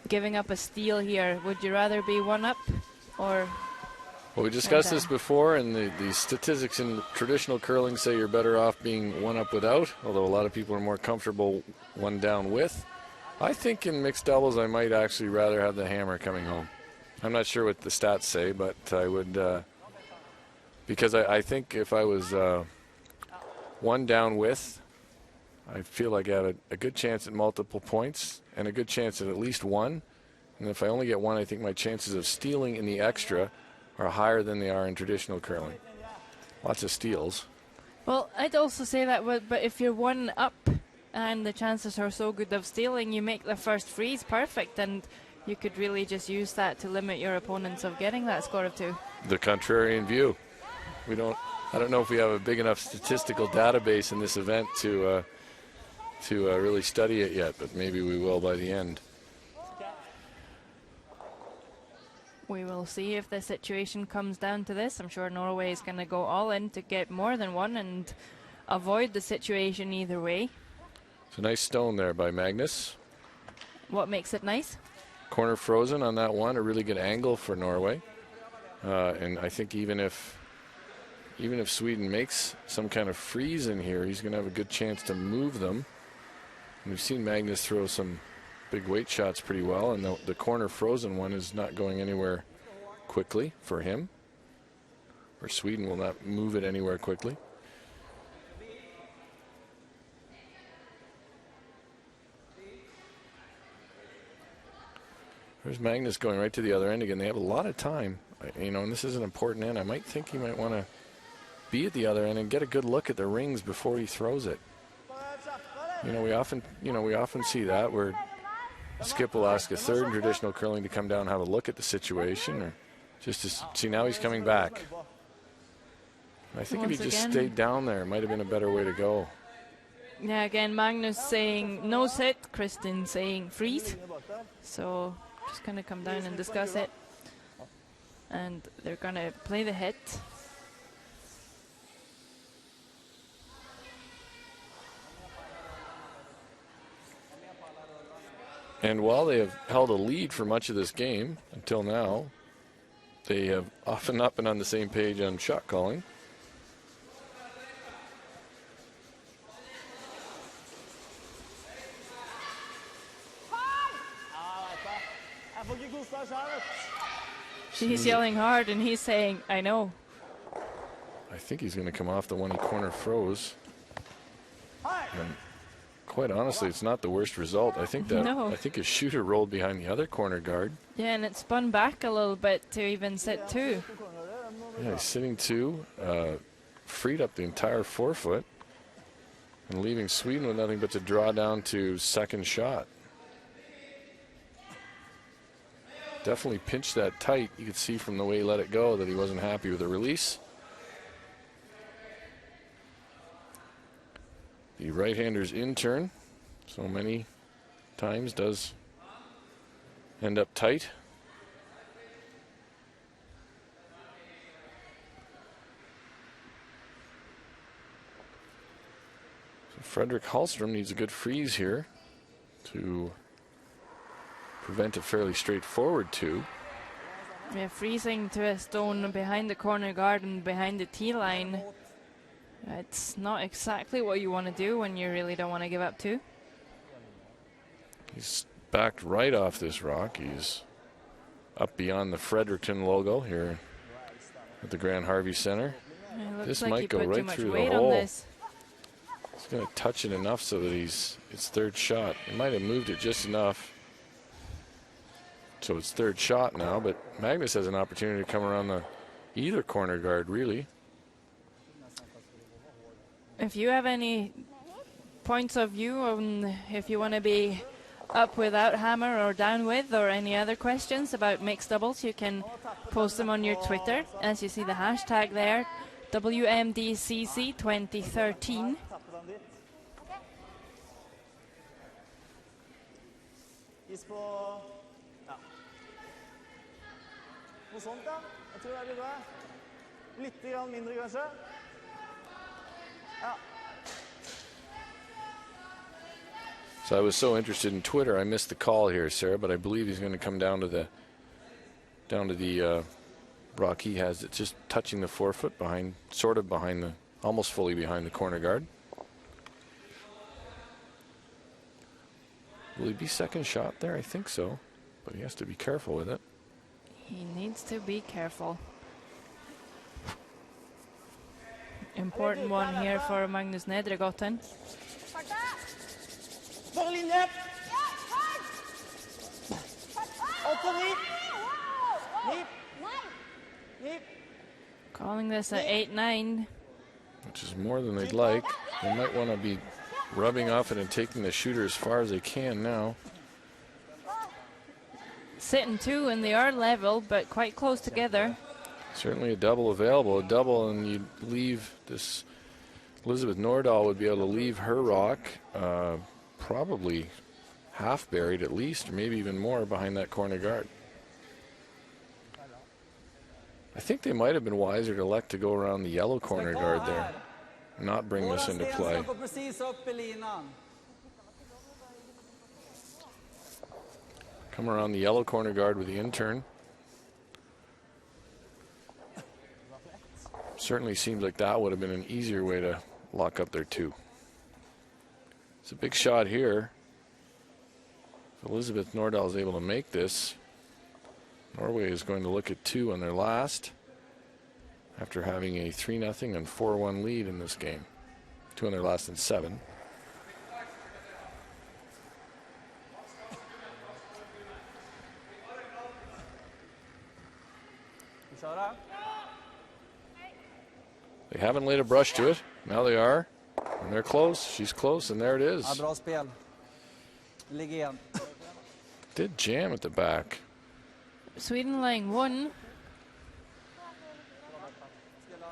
A: giving up a steal here, would you rather be one up or?
B: Well, we discussed this before, and the statistics in traditional curling say you're better off being one up without, although a lot of people are more comfortable one down with. I think in mixed doubles I might actually rather have the hammer coming home. I'm not sure what the stats say, but I would, because I think if I was one down with, I feel like I have a good chance at multiple points and a good chance at least one. And if I only get one, I think my chances of stealing in the extra are higher than they are in traditional curling. Lots of steals.
A: Well, I'd also say that, but if you're one up and the chances are so good of stealing, you make the first freeze perfect, and you could really just use that to limit your opponents of getting that score of 2.
B: The contrarian view. I don't know if we have a big enough statistical database in this event to really study it yet, but maybe we will by the end.
A: We will see if the situation comes down to this. I'm sure Norway is going to go all in to get more than one and avoid the situation either way.
B: It's a nice stone there by Magnus.
A: What makes it nice?
B: Corner frozen on that one, a really good angle for Norway. And I think even if Sweden makes some kind of freeze in here, he's going to have a good chance to move them. And we've seen Magnus throw some big weight shots pretty well, and the corner frozen one is not going anywhere quickly for him. Or Sweden will not move it anywhere quickly. There's Magnus going right to the other end again. They have a lot of time, and this is an important end. I might think he might want to be at the other end and get a good look at the rings before he throws it. We often see that where Skip will ask a third in traditional curling to come down and have a look at the situation, or just to see. Now he's coming back. I think if he just stayed down there, it might have been a better way to go.
A: Yeah, again, Magnus saying no sit, Kristin saying freeze. So just going to come down and discuss it. And they're going to play the hit.
B: And while they have held a lead for much of this game until now, they have often not been on the same page on shot calling.
A: She's yelling hard, and he's saying, I know.
B: I think he's going to come off the one he corner froze. And quite honestly, it's not the worst result. I think his shooter rolled behind the other corner guard.
A: Yeah, and it spun back a little bit to even sit 2.
B: Yeah, he's sitting 2. freed up the entire forefoot and leaving Sweden with nothing but to draw down to second shot. Definitely pinched that tight. You could see from the way he let it go that he wasn't happy with the release. The right-hander's in turn so many times does end up tight. So Frederick Hallstrom needs a good freeze here to prevent a fairly straightforward two.
A: Yeah, freezing to a stone behind the corner guard and behind the tee line. It's not exactly what you want to do when you really don't want to give up two.
B: He's backed right off this rock. He's up beyond the Fredericton logo here at the Grand Harvey Center.
A: This
B: like might go right through the hole. He's going to touch it enough so that it's third shot. He might have moved it just enough. So it's third shot now, but Magnus has an opportunity to come around either corner guard, really.
A: If you have any points of view on if you want to be up without hammer or down with, or any other questions about mixed doubles, you can post them on your Twitter. As you see the hashtag there, WMDCC 2013.
C: Noe sånt, ja. Jeg tror det blir bra. Litt grann mindre, kanskje. Ja.
B: So I was so interested in Twitter, I missed the call here, Sarah, but I believe he's going to come down to the rock he has. It's just touching the forefoot behind, sort of behind the, almost fully behind the corner guard. Will he be second shot there? I think so, but he has to be careful with it.
A: He needs to be careful. Important one here for Magnus Nedregotten.
C: For linje! Opp og nip! Nip!
A: Calling this a 8-9.
B: Which is more than they'd like. They might want to be rubbing off it and taking the shooter as far as they can now.
A: Sitting two, and they are level, but quite close together.
B: Certainly a double available. A double, and you'd leave this. Elizabeth Nordahl would be able to leave her rock probably half buried at least, or maybe even more behind that corner guard. I think they might have been wiser to elect to go around the yellow corner guard there, not bring this into play. Come around the yellow corner guard with the in-turn. Certainly seems like that would have been an easier way to lock up their two. It's a big shot here. If Elizabeth Nordahl is able to make this, Norway is going to look at two on their last after having a 3-0 and 4-1 lead in this game. Two on their last and 7. They haven't laid a brush to it. Now they are. And they're close. She's close, and there it is. Did jam at the back.
A: Sweden laying 1.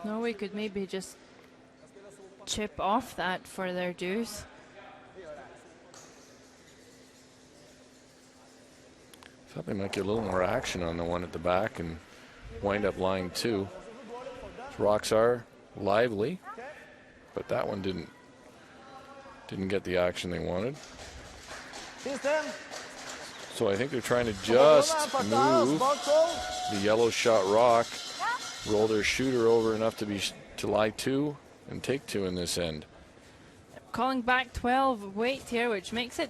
A: Norway could maybe just chip off that for their dues.
B: Thought they might get a little more action on the one at the back and wind up lying 2. These rocks are lively, but that one didn't get the action they wanted. So I think they're trying to just move the yellow shot rock, roll their shooter over enough to lie 2 and take 2 in this end.
A: Calling back 12 weight here, which makes it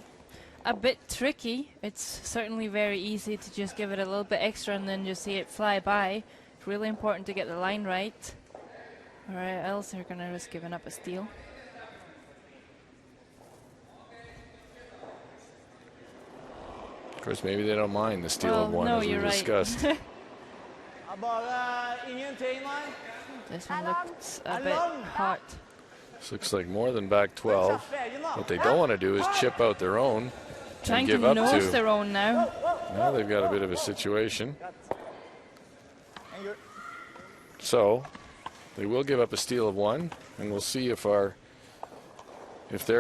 A: a bit tricky. It's certainly very easy to just give it a little bit extra and then just see it fly by. It's really important to get the line right, or else they're going to risk giving up a steal.
B: Of course, maybe they don't mind the steal of one, as we discussed.
C: Bare ingenting, nei.
A: This one looks a bit hot.
B: This looks like more than back 12. What they don't want to do is chip out their own
A: Trying
B: and
A: to
B: give up
A: nose
B: to.
A: their own now.
B: Now they've got a bit of a situation.
C: En gul.
B: So they will give up a steal of 1, and we'll see if they're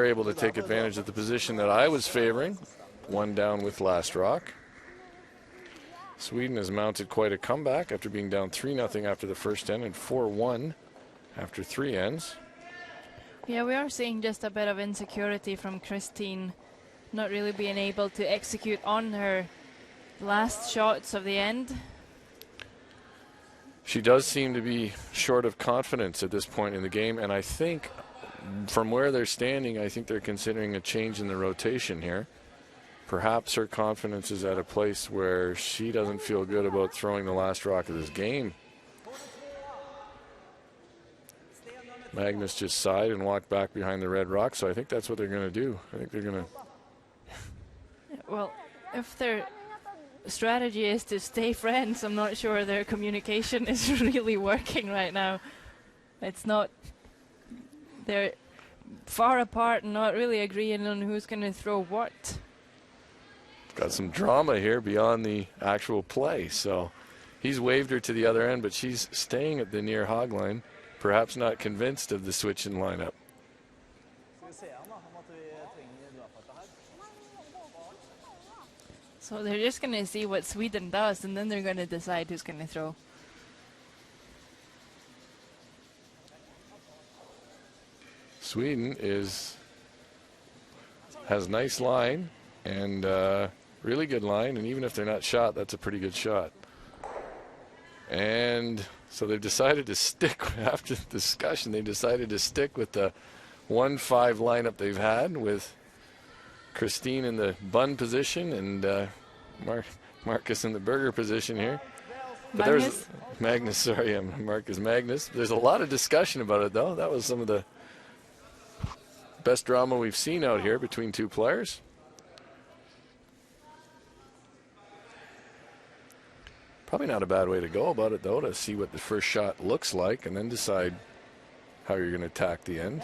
B: able to take advantage of the position that I was favoring. 1 down with last rock. Sweden has mounted quite a comeback after being down 3-0 after the first end and 4-1 after 3 ends.
A: Yeah, we are seeing just a bit of insecurity from Christine, not really being able to execute on her last shots of the end.
B: She does seem to be short of confidence at this point in the game, and I think from where they're standing, I think they're considering a change in the rotation here. Perhaps her confidence is at a place where she doesn't feel good about throwing the last rock of this game. Magnus just sighed and walked back behind the red rock, so I think that's what they're going to do. I think they're going to...
A: Well, if their strategy is to stay friends, I'm not sure their communication is really working right now. It's not... They're far apart and not really agreeing on who's going to throw what.
B: Got some drama here beyond the actual play. So he's waved her to the other end, but she's staying at the near hog line, perhaps not convinced of the switch in lineup.
A: So they're just going to see what Sweden does, and then they're going to decide who's going to throw.
B: Sweden has nice line and really good line, and even if they're not shot, that's a pretty good shot. And so they've decided to stick, after the discussion, they've decided to stick with the 1-5 lineup they've had, with Christine in the bun position and Marcus in the burger position here. But there's Magnus, sorry, I'm Marcus Magnus. There's a lot of discussion about it, though. That was some of the best drama we've seen out here between two players. Probably not a bad way to go about it, though, to see what the first shot looks like and then decide how you're going to attack the end.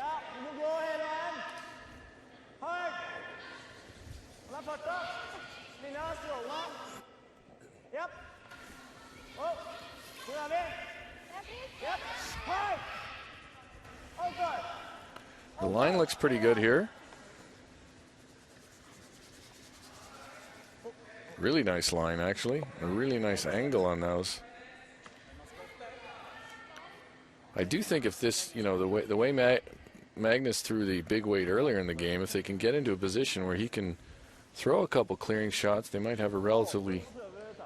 B: The line looks pretty good here. Really nice line, actually. A really nice angle on those. I do think if this, you know, the way Magnus threw the big weight earlier in the game, if they can get into a position where he can throw a couple clearing shots, they might have a relatively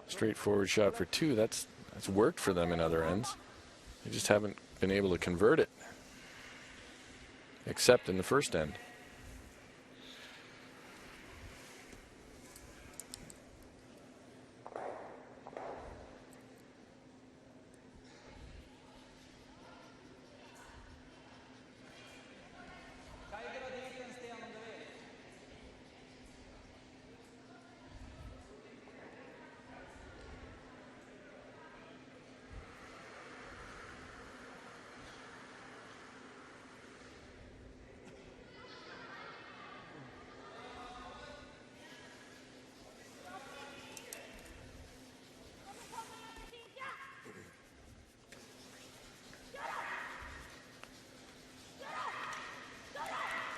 B: straightforward shot for 2. That's worked for them in other ends. They just haven't been able to convert it, except in the first end.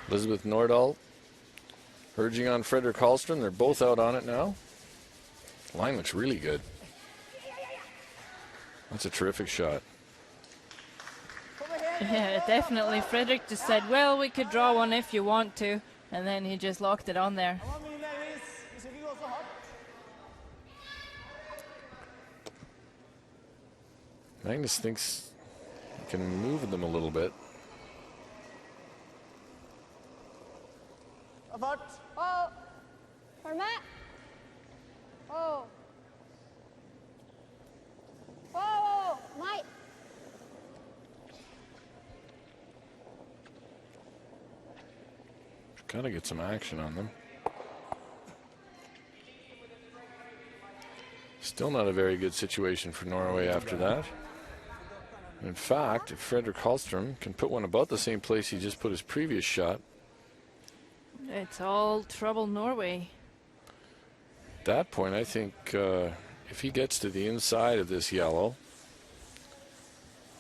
B: Elizabeth Nordahl urging on Frederick Hallström. They're both out on it now. Line looks really good. That's a terrific shot.
A: Yeah, definitely. Frederick just said, well, we could draw one if you want to. And then he just locked it on there.
B: Magnus thinks he can move them a little bit.
D: Oh, for Matt. Oh. Whoa, Mike.
B: Gotta get some action on them. Still not a very good situation for Norway after that. In fact, if Fredrik Hallström can put one about the same place he just put his previous shot,
A: it's all trouble Norway.
B: at that point, I think if he gets to the inside of this yellow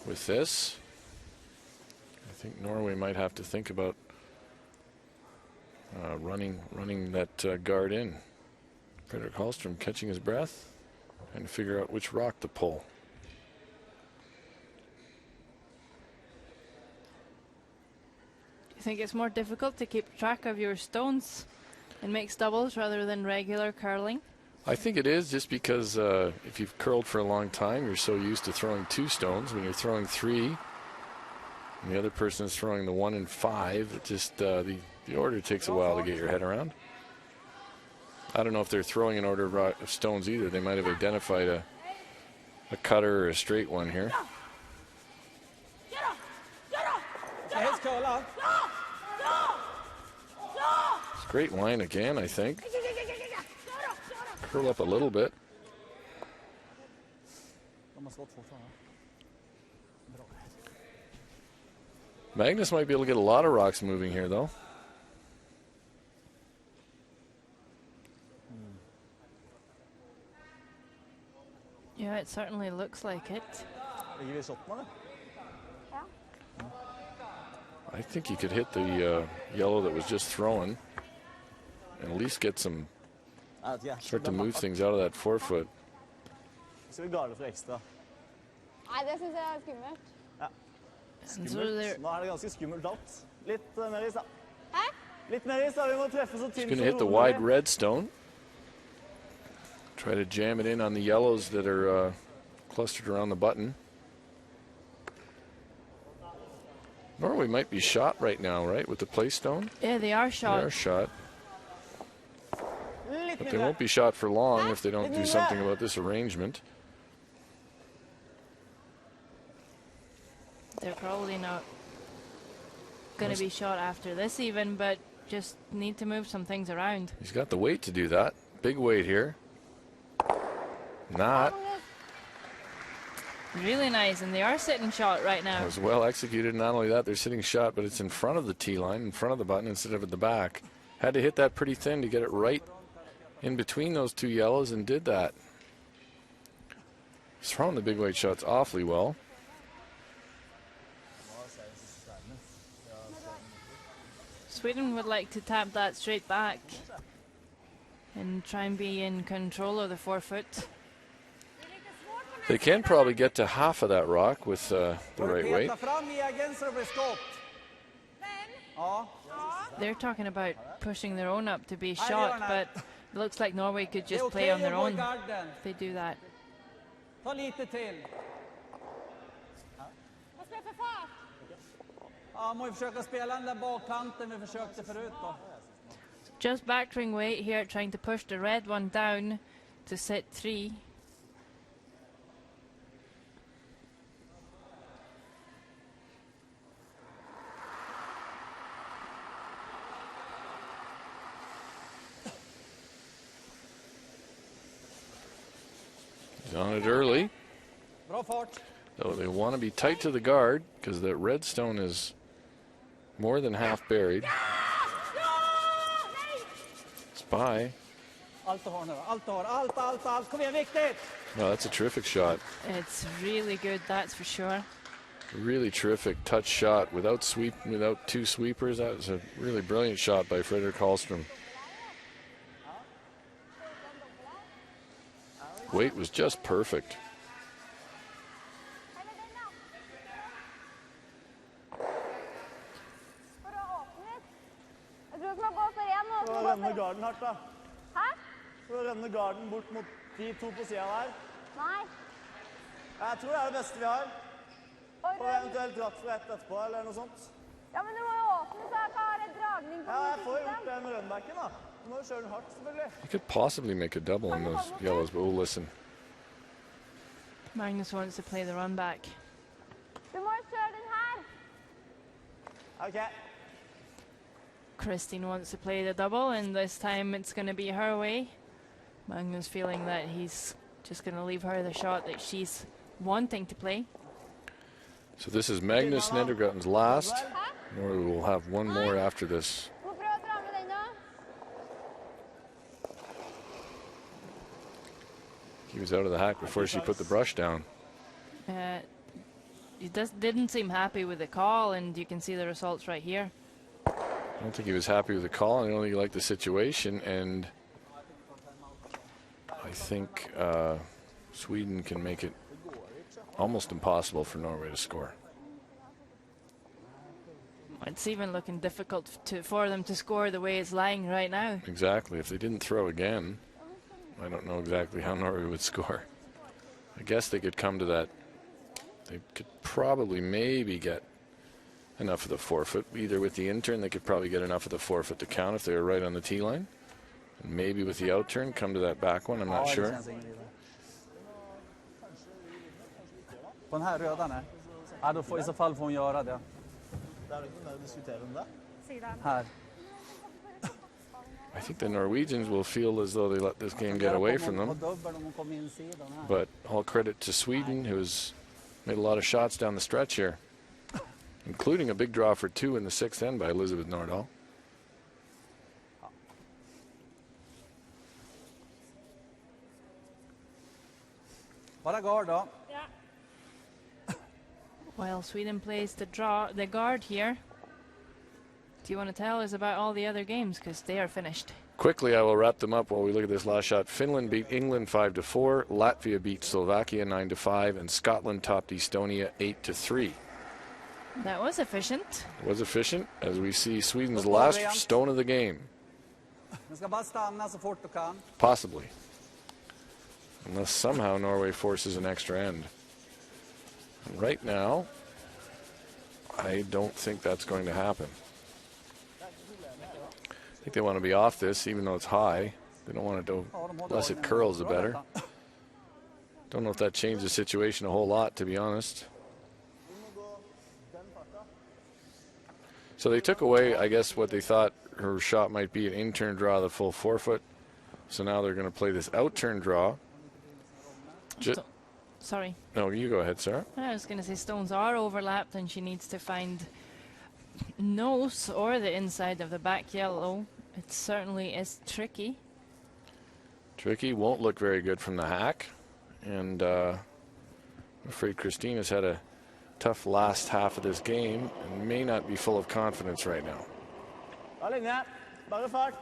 B: with this, I think Norway might have to think about running that guard in. Fredrik Hallström catching his breath and figure out which rock to pull.
A: Do you think it's more difficult to keep track of your stones in mixed doubles rather than regular curling?
B: I think it is, just because if you've curled for a long time, you're so used to throwing 2 stones. When you're throwing 3 and the other person is throwing the 1 and 5, it just the order takes a while to get your head around. I don't know if they're throwing an order of stones either. They might have identified a cutter or a straight one here. It's a great line again, I think. Curl up a little bit. Magnus might be able to get a lot of rocks moving here, though.
A: Yeah, it certainly looks like it.
B: I think he could hit the yellow that was just thrown and at least get some, start to move things out of that forefoot.
C: Skal vi garde for ekstra?
D: Nei, det synes jeg er skummelt.
C: Ja. Skummelt. Nå er det ganske skummelt alt. Litt mer is, da.
D: Hæ?
C: Litt mer is, da. Vi må treffe så
B: He's
C: tynt
B: going to hit the wide red stone. Try to jam it in on the yellows that are clustered around the button. Norway might be shot right now, right, with the play stone?
A: Yeah, they are shot.
B: They are shot. But they won't be shot for long if they don't do something about this arrangement.
A: They're probably not going to be shot after this even, but just need to move some things around.
B: He's got the weight to do that. Big weight here. Not.
A: Really nice, and they are sitting shot right now.
B: It was well executed. Not only that, they're sitting shot, but it's in front of the tee line, in front of the button instead of at the back. Had to hit that pretty thin to get it right in between those 2 yellows, and did that. He's throwing the big weight shots awfully well.
A: Sweden would like to tap that straight back and try and be in control of the forefoot.
B: They can probably get to half of that rock with the right weight.
A: They're talking about pushing their own up to be shot, but it looks like Norway could just play on their own if they do that. Just backering weight here, trying to push the red one down to set 3.
B: He's on it early. So they want to be tight to the guard because that red stone is more than half buried. Spy. No, that's a terrific shot.
A: It's really good, that's for sure.
B: Really terrific touch shot without 2 sweepers. That was a really brilliant shot by Fredrik Hallström. Weight was just perfect.
C: Renne garden hardt, da. Hæ? Renne garden bort mot de 2 på siden der.
D: Nei.
C: Jeg tror det er det beste vi har. Og eventuelt dratt for ett etterpå, eller noe sånt.
D: Ja, men du må jo åpne, så jeg kan ha en dragning på
C: Ja, jeg får gjort det med rønnebacken, da. Du må jo kjøre den hardt, selvfølgelig.
B: You could possibly make a double on those yellows, but we'll listen.
A: Magnus wants to play the run back.
D: Du må jo kjøre den her.
C: Okay.
A: Christine wants to play the double, and this time it's going to be her way. Magnus feeling that he's Just going to leave her the shot that she's wanting to play.
B: So this is Magnus Nedregård's last. Norway will have one more after this. He was out of the hack before she put the brush down.
A: He didn't seem happy with the call, and you can see the results right here.
B: I don't think he was happy with the call. I don't think he liked the situation, and I think Sweden can make it almost impossible for Norway to score.
A: It's even looking difficult for them to score the way it's lying right now.
B: Exactly. If they didn't throw again, I don't know exactly how Norway would score. I guess they could come to that. They could probably maybe get enough of the forfeit. Either with the in-turn, they could probably get enough of the forfeit to count if they were right on the tee line. And maybe with the out-turn, come to that back one. I'm not sure.
E: På den här röda, nej. Ja, då får, i så fall får hon göra det. Här.
B: I think the Norwegians will feel as though they let this game get away from them. But all credit to Sweden, who's made a lot of shots down the stretch here, including a big draw for 2 in the 6th end by Elizabeth Nordahl.
E: Bara guard då.
A: While Sweden plays the guard here. Do you want to tell us about all the other games, because they are finished?
B: Quickly, I will wrap them up while we look at this last shot. Finland beat England 5-4, Latvia beat Slovakia 9-5, and Scotland topped Estonia 8-3.
A: That was efficient.
B: It was efficient, as we see Sweden's last stone of the game. Possibly. Unless somehow Norway forces an extra end. And right now, I don't think that's going to happen. I think they want to be off this, even though it's high. They don't want to do, less it curls, the better. Don't know if that changed the situation a whole lot, to be honest. So they took away, I guess, what they thought her shot might be, an in-turn draw, the full forfeit. So now they're going to play this out-turn draw.
A: Sorry.
B: No, you go ahead, Sarah.
A: I was going to say stones are overlapped, and she needs to find nose or the inside of the back yellow. It certainly is tricky.
B: Tricky, won't look very good from the hack. And I'm afraid Christine has had a tough last half of this game and may not be full of confidence right now.
C: Bare fart.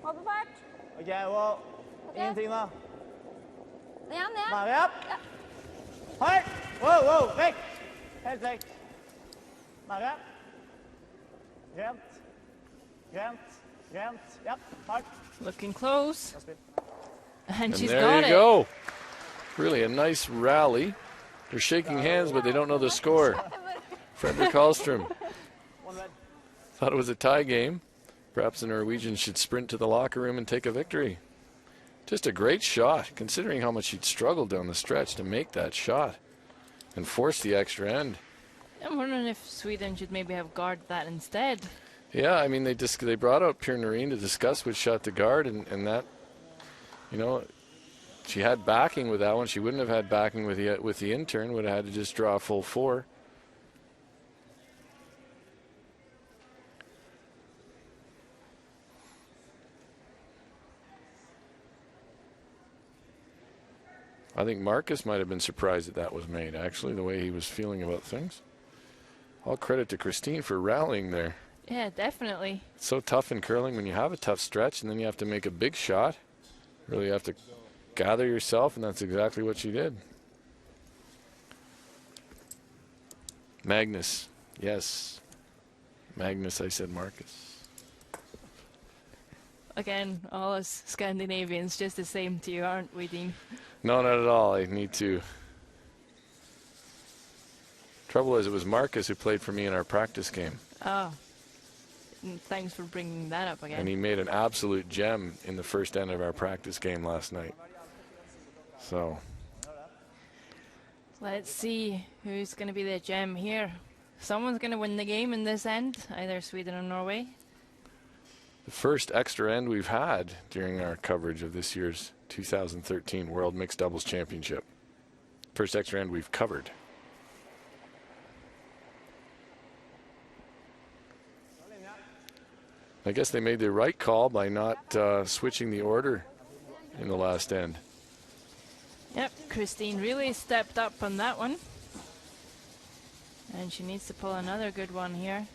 D: Hold på fart.
C: Ok, wow. Ingenting da.
D: Ned, ned.
C: Bare opp. Høy. Wow, wow, vekk. Helt vekk. Bare. Rent. Rent. Rent. Yep, fart.
A: Looking close. And she's
B: there
A: got
B: you
A: it.
B: go. Really a nice rally. They're shaking hands, but they don't know the score. Fredrik Hallström thought it was a tie game. Perhaps the Norwegians should sprint to the locker room and take a victory. Just a great shot, considering how much she'd struggled down the stretch to make that shot and force the extra end.
A: I'm wondering if Sweden should maybe have guarded that instead.
B: Yeah, I mean, they brought out Pierre Noreen to discuss which shot to guard, and that, you know, she had backing with that one. She wouldn't have had backing with the in-turn, would have had to just draw a full 4. I think Marcus might have been surprised that was made, actually, the way he was feeling about things. All credit to Christine for rallying there.
A: Yeah, definitely.
B: It's so tough in curling when you have a tough stretch and then you have to make a big shot. Really have to gather yourself, and that's exactly what she did. Magnus. Yes. Magnus, I said Marcus.
A: Again, all us Scandinavians just the same to you, aren't we, Dean?
B: No, not at all. I need to. Trouble is, it was Marcus who played for me in our practice game.
A: Oh. Thanks for bringing that up again.
B: And he made an absolute gem in the first end of our practice game last night. So.
A: Let's see who's going to be the gem here. Someone's going to win the game in this end, either Sweden or Norway.
B: The first extra end we've had during our coverage of this year's 2013 World Mixed Doubles Championship. First extra end we've covered. I guess they made the right call by not switching the order in the last end.
A: Yep, Christine really stepped up on that one. And she needs to pull another good one here.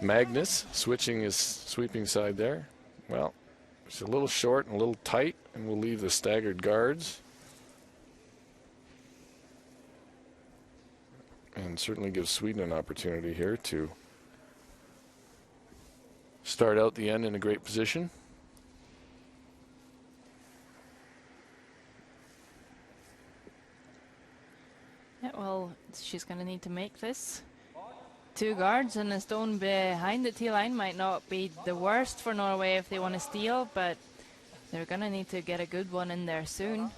B: Magnus switching his sweeping side there. Well, it's a little short and a little tight, and we'll leave the staggered guards. And certainly gives Sweden an opportunity here to start out the end in a great position.
A: Yeah, well, she's going to need to make this. 2 guards and a stone behind the tee line might not be the worst for Norway if they want to steal, but they're going to need to get a good one in there soon.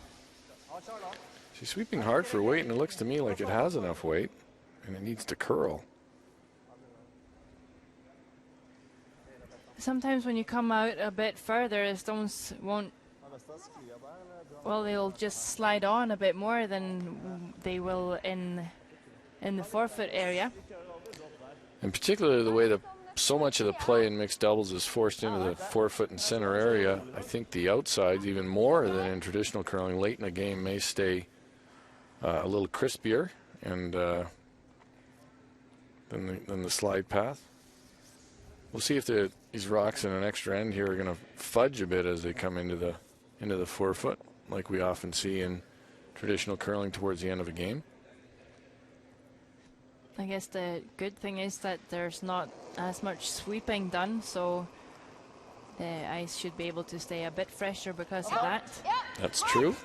B: She's sweeping hard for weight, and it looks to me like it has enough weight, and it needs to curl.
A: Sometimes when you come out a bit further, the stones won't, well, they'll just slide on a bit more than they will in the forefoot area.
B: And particularly the way that so much of the play in mixed doubles is forced into the forefoot and center area, I think the outsides, even more than in traditional curling late in the game, may stay a little crispier and than the slide path. We'll see if these rocks in an extra end here are going to fudge a bit as they come into the forefoot, like we often see in traditional curling towards the end of a game.
A: I guess the good thing is that there's not as much sweeping done, so the ice should be able to stay a bit fresher because of that.
B: That's true.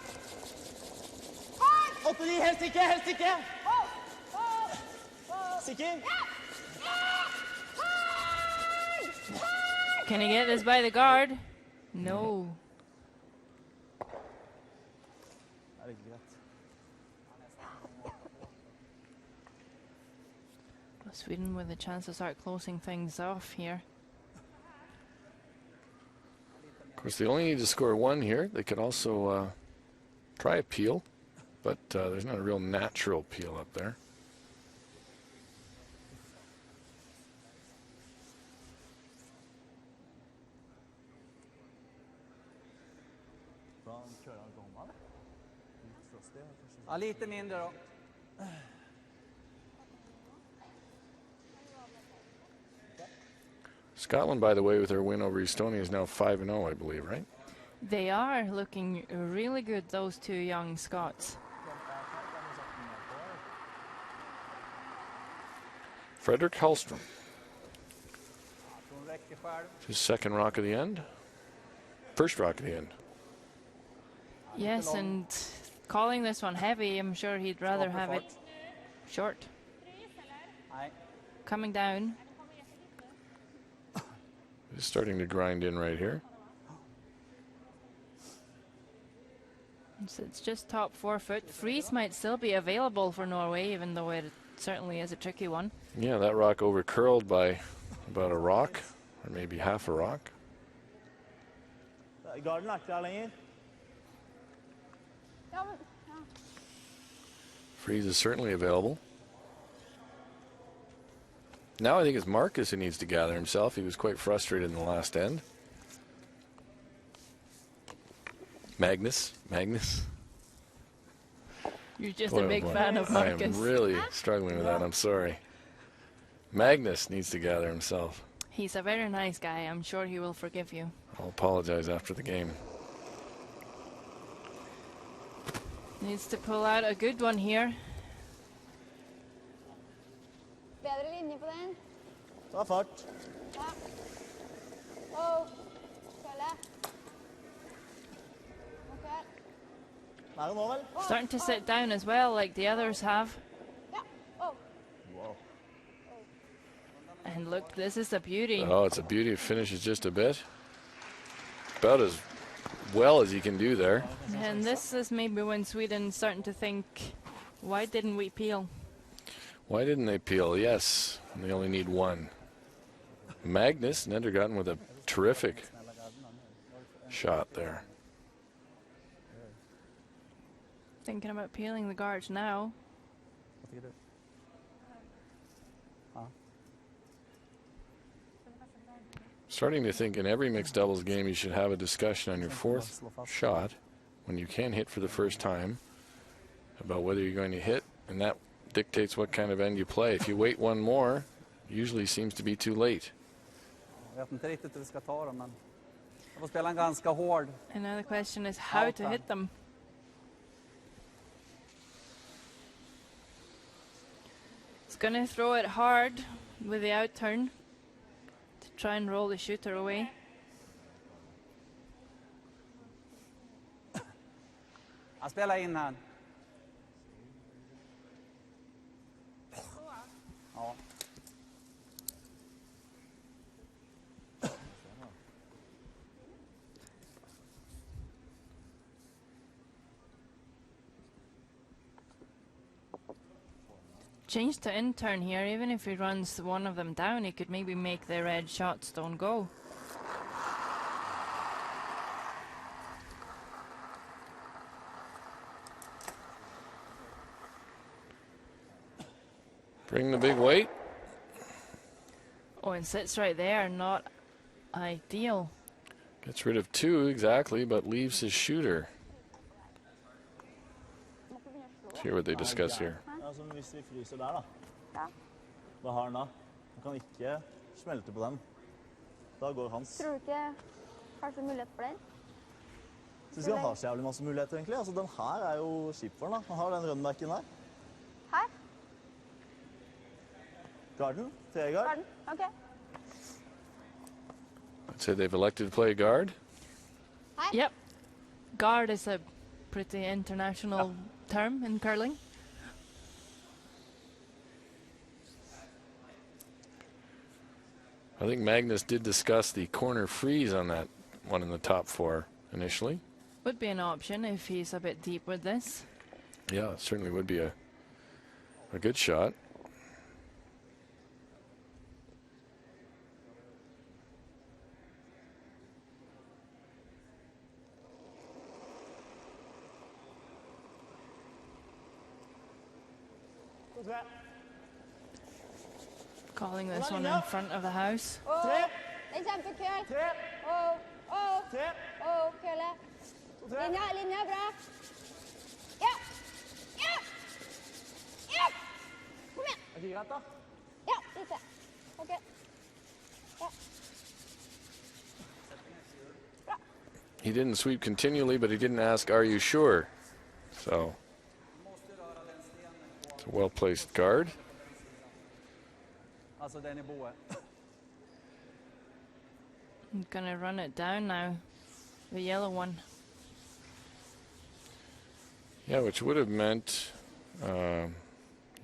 C: Helst ikke, helst ikke! Sikker?
A: Can he get this by the guard? No. Sweden with a chance to start closing things off here.
B: Of course, they only need to score 1 here. They could also try a peel, but there's not a real natural peel up there.
E: Ja, lite mindre då.
B: Scotland, by the way, with their win over Estonia, is now 5-0, I believe, right?
A: They are looking really good, those 2 young Scots.
B: Fredrik Hallström. His second rock of the end. First rock of the end.
A: Yes, and calling this one heavy, I'm sure he'd rather have it short. Coming down.
B: He's starting to grind in right here.
A: So it's just top forefoot. Freeze might still be available for Norway, even though it certainly is a tricky one.
B: Yeah, that rock over curled by about a rock, or maybe half a rock.
C: Garden er ikke der lenger.
B: Freeze is certainly available. Now I think it's Marcus who needs to gather himself. He was quite frustrated in the last end. Magnus.
A: You're just a big fan of Marcus.
B: I am really struggling with that. I'm sorry. Magnus needs to gather himself.
A: He's a very nice guy. I'm sure he will forgive you.
B: I'll apologize after the game.
A: Needs to pull out a good one here.
D: Bedre linje på den.
C: Ta fart.
D: Ja. Oh, følge. Okay.
C: Er det nå, vel?
A: Starting to sit down as well, like the others have.
D: Ja. Oh.
C: Wow.
A: And look, this is a beauty.
B: Oh, it's a beauty. It finishes just a bit. About as well as you can do there.
A: And this is maybe when Sweden's starting to think, why didn't we peel?
B: Why didn't they peel? Yes, they only need 1. Magnus Nendergatten with a terrific shot there.
A: Thinking about peeling the guards now.
E: Vad tycker du? Ja.
B: Starting to think in every mixed doubles game you should have a discussion on your fourth shot when you can hit for the first time about whether you're going to hit, and that dictates what kind of end you play. If you wait one more, usually seems to be too late.
E: Jag vet inte riktigt hur vi ska ta dem, men jag får spela en ganska hård.
A: Another question is how to hit them. It's gonna throw it hard with the out turn to try and roll the shooter away.
E: Jag spelar in här. Ja.
A: Change to in turn here. Even if he runs one of them down, he could maybe make the red shot stone go.
B: Bring the big weight.
A: Oh, and sits right there. Not ideal.
B: Gets rid of two exactly, but leaves his shooter. Let's hear what they discuss here.
C: Altså, hvis vi fryser der, da. Hva har han da? Han kan ikke smelte på den. Da går hans.
D: Tror du ikke kanskje mulighet for den?
C: Synes ikke han har så jævlig masse muligheter, egentlig. Altså, den her er jo kjip for han, da. Han har den runbacken der.
D: Her?
C: Garden. Tregard.
D: Garden? Ok.
B: I'd say they've elected to play guard.
D: Her?
A: Yep. Guard is a pretty international term in curling.
B: I think Magnus did discuss the corner freeze on that one in the top four initially.
A: Would be an option if he's a bit deep with this.
B: Yeah, it certainly would be a good shot.
A: Calling this one in front of the house.
D: Åh, den kommer til køl. Åh, åh, åh, køle. Linja, bra. Ja, ja, ja. Kom igjen.
C: Er det greit, da?
D: Ja, litt til. Ok. Ja.
B: He didn't sweep continually, but he didn't ask, "Are you sure?" So it's a well-placed guard.
E: Alltså den i boet.
A: I'm gonna run it down now. The yellow one.
B: Yeah, which would have meant,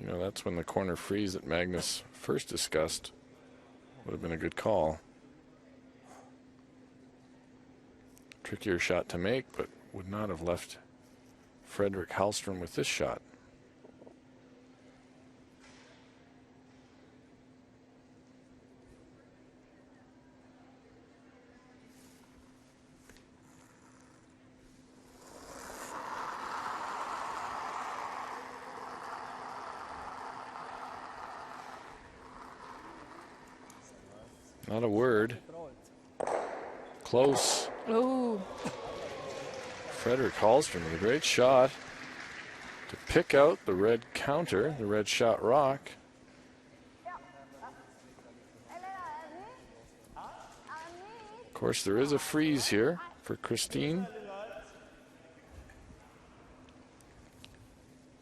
B: that's when the corner freeze that Magnus first discussed would have been a good call. Trickier shot to make, but would not have left Frederik Hallström with this shot. Not a word. Close.
A: Oh,
B: Frederik Hallström with a great shot to pick out the red counter, the red shot rock. Of course, there is a freeze here for Christine.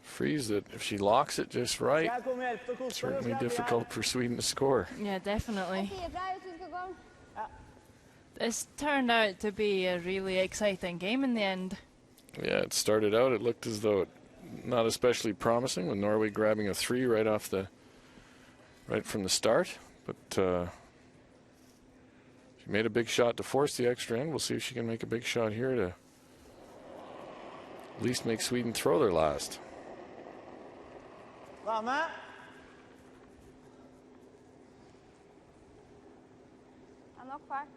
B: Freeze that if she locks it just right,
C: Jeg kommer og hjelper til å kose deg.
B: certainly difficult for Sweden to score.
A: yeah, definitely.
D: Sier fra hvis du skal komme.
A: This turned out to be a really exciting game in the end.
B: Yeah, it started out, it looked as though not especially promising, with Norway grabbing a three right from the start. But she made a big shot to force the extra end. We'll see if she can make a big shot here to at least make Sweden throw their last.
C: Vær med.
D: nok fart.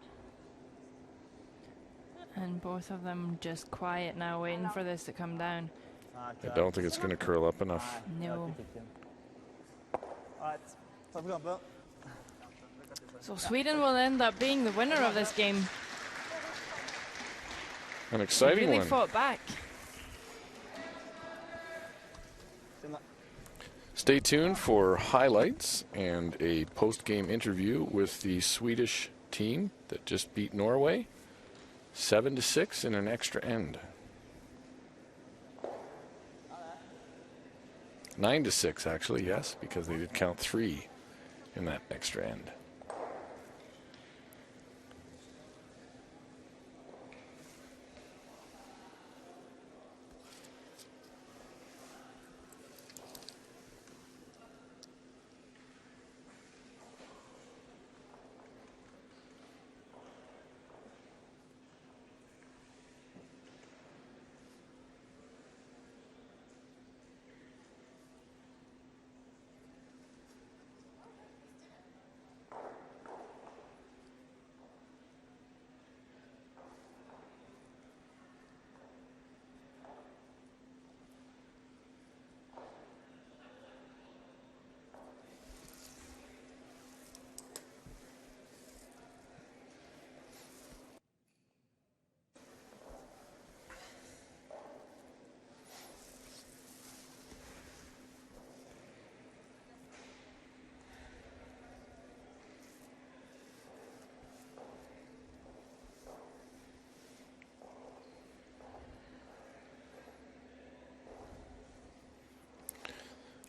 A: And both of them just quiet now, waiting for this to come down.
B: I don't think it's going to curl up enough.
A: No.
C: Alright, takk for kampen.
A: So Sweden will end up being the winner of this game.
B: An
A: They
B: exciting
A: really
B: one.
A: fought back.
B: Stay tuned for highlights and a post-game interview with the Swedish team that just beat Norway 7-6 in an extra end. 9-6 actually, yes, because they did count 3 in that extra end.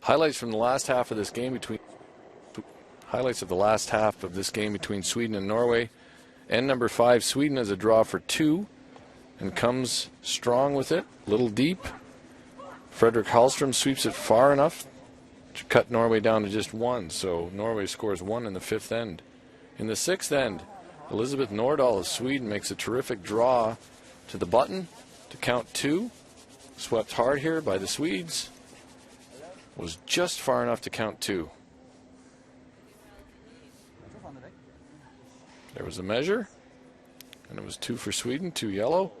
B: Highlights of the last half of this game between Sweden and Norway. End number 5, Sweden has a draw for 2 and comes strong with it, a little deep. Fredrik Hallström sweeps it far enough to cut Norway down to just 1, so Norway scores 1 in the 5th end. In the 6th end, Elisabeth Nordahl of Sweden makes a terrific draw to the button to count 2. Swept hard here by the Swedes. Was just far enough to count 2. There was a measure, and it was 2 for Sweden, 2 yellow.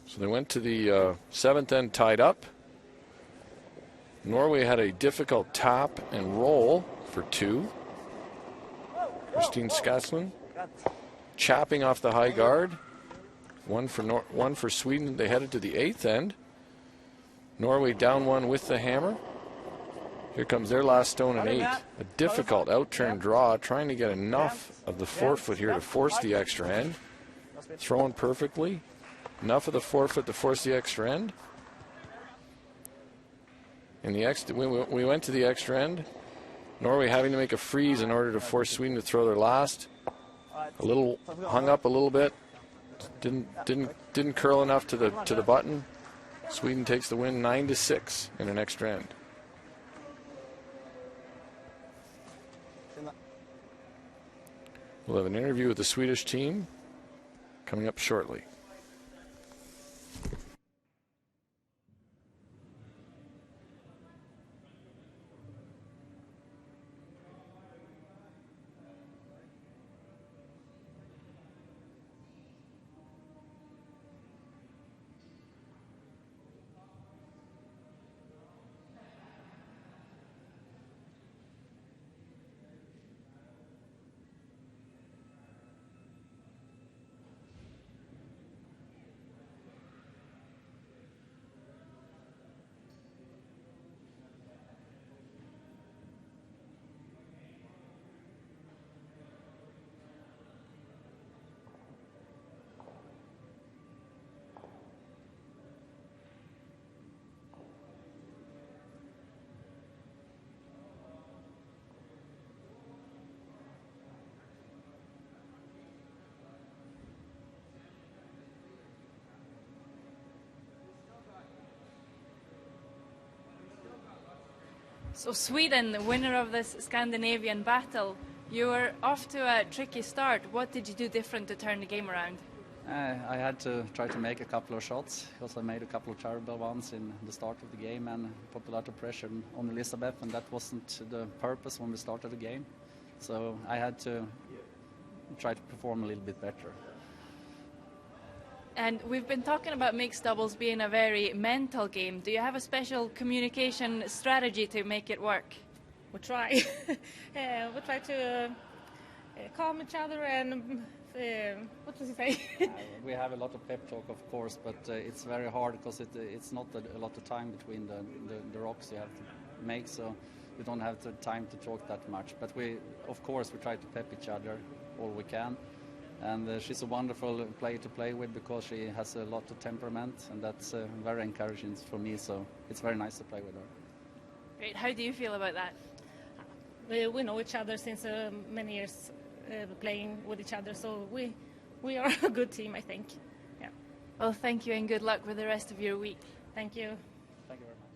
B: So they went to the 7th end tied up. Norway had a difficult tap and roll for 2. Christine Skaslund chopping off the high guard. One for Sweden. They headed to the 8th end. Norway down 1 with the hammer. Here comes their last stone at 8. A difficult out-turn draw, trying to get enough of the forefoot here to force the extra end. Thrown perfectly. Enough of the forefoot to force the extra end. We went to the extra end. Norway having to make a freeze in order to force Sweden to throw their last. A little hung up a little bit. Didn't curl enough to the button. Sweden takes the win 9-6 in an extra end. We'll have an interview with the Swedish team coming up shortly.
A: So Sweden, the winner of this Scandinavian battle, you were off to a tricky start. What did you do different to turn the game around?
E: I had to try to make a couple of shots because I made a couple of terrible ones in the start of the game and put a lot of pressure on Elisabeth, and that wasn't the purpose when we started the game. So I had to try to perform a little bit better.
A: And we've been talking about mixed doubles being a very mental game. Do you have a special communication strategy to make it work?
G: We try. We try to calm each other and what does he say?
E: We have a lot of pep talk, of course, but it's very hard because it's not a lot of time between the rocks you have to make, so we don't have the time to talk that much. But of course, we try to pep each other all we can. And she's a wonderful player to play with because she has a lot of temperament, and that's very encouraging for me, so it's very nice to play with her.
A: Great. How do you feel about that?
G: We know each other since many years playing with each other, so we are a good team, I think. Yeah.
A: Well, thank you and good luck with the rest of your week.
G: Thank you.
E: Thank you very much.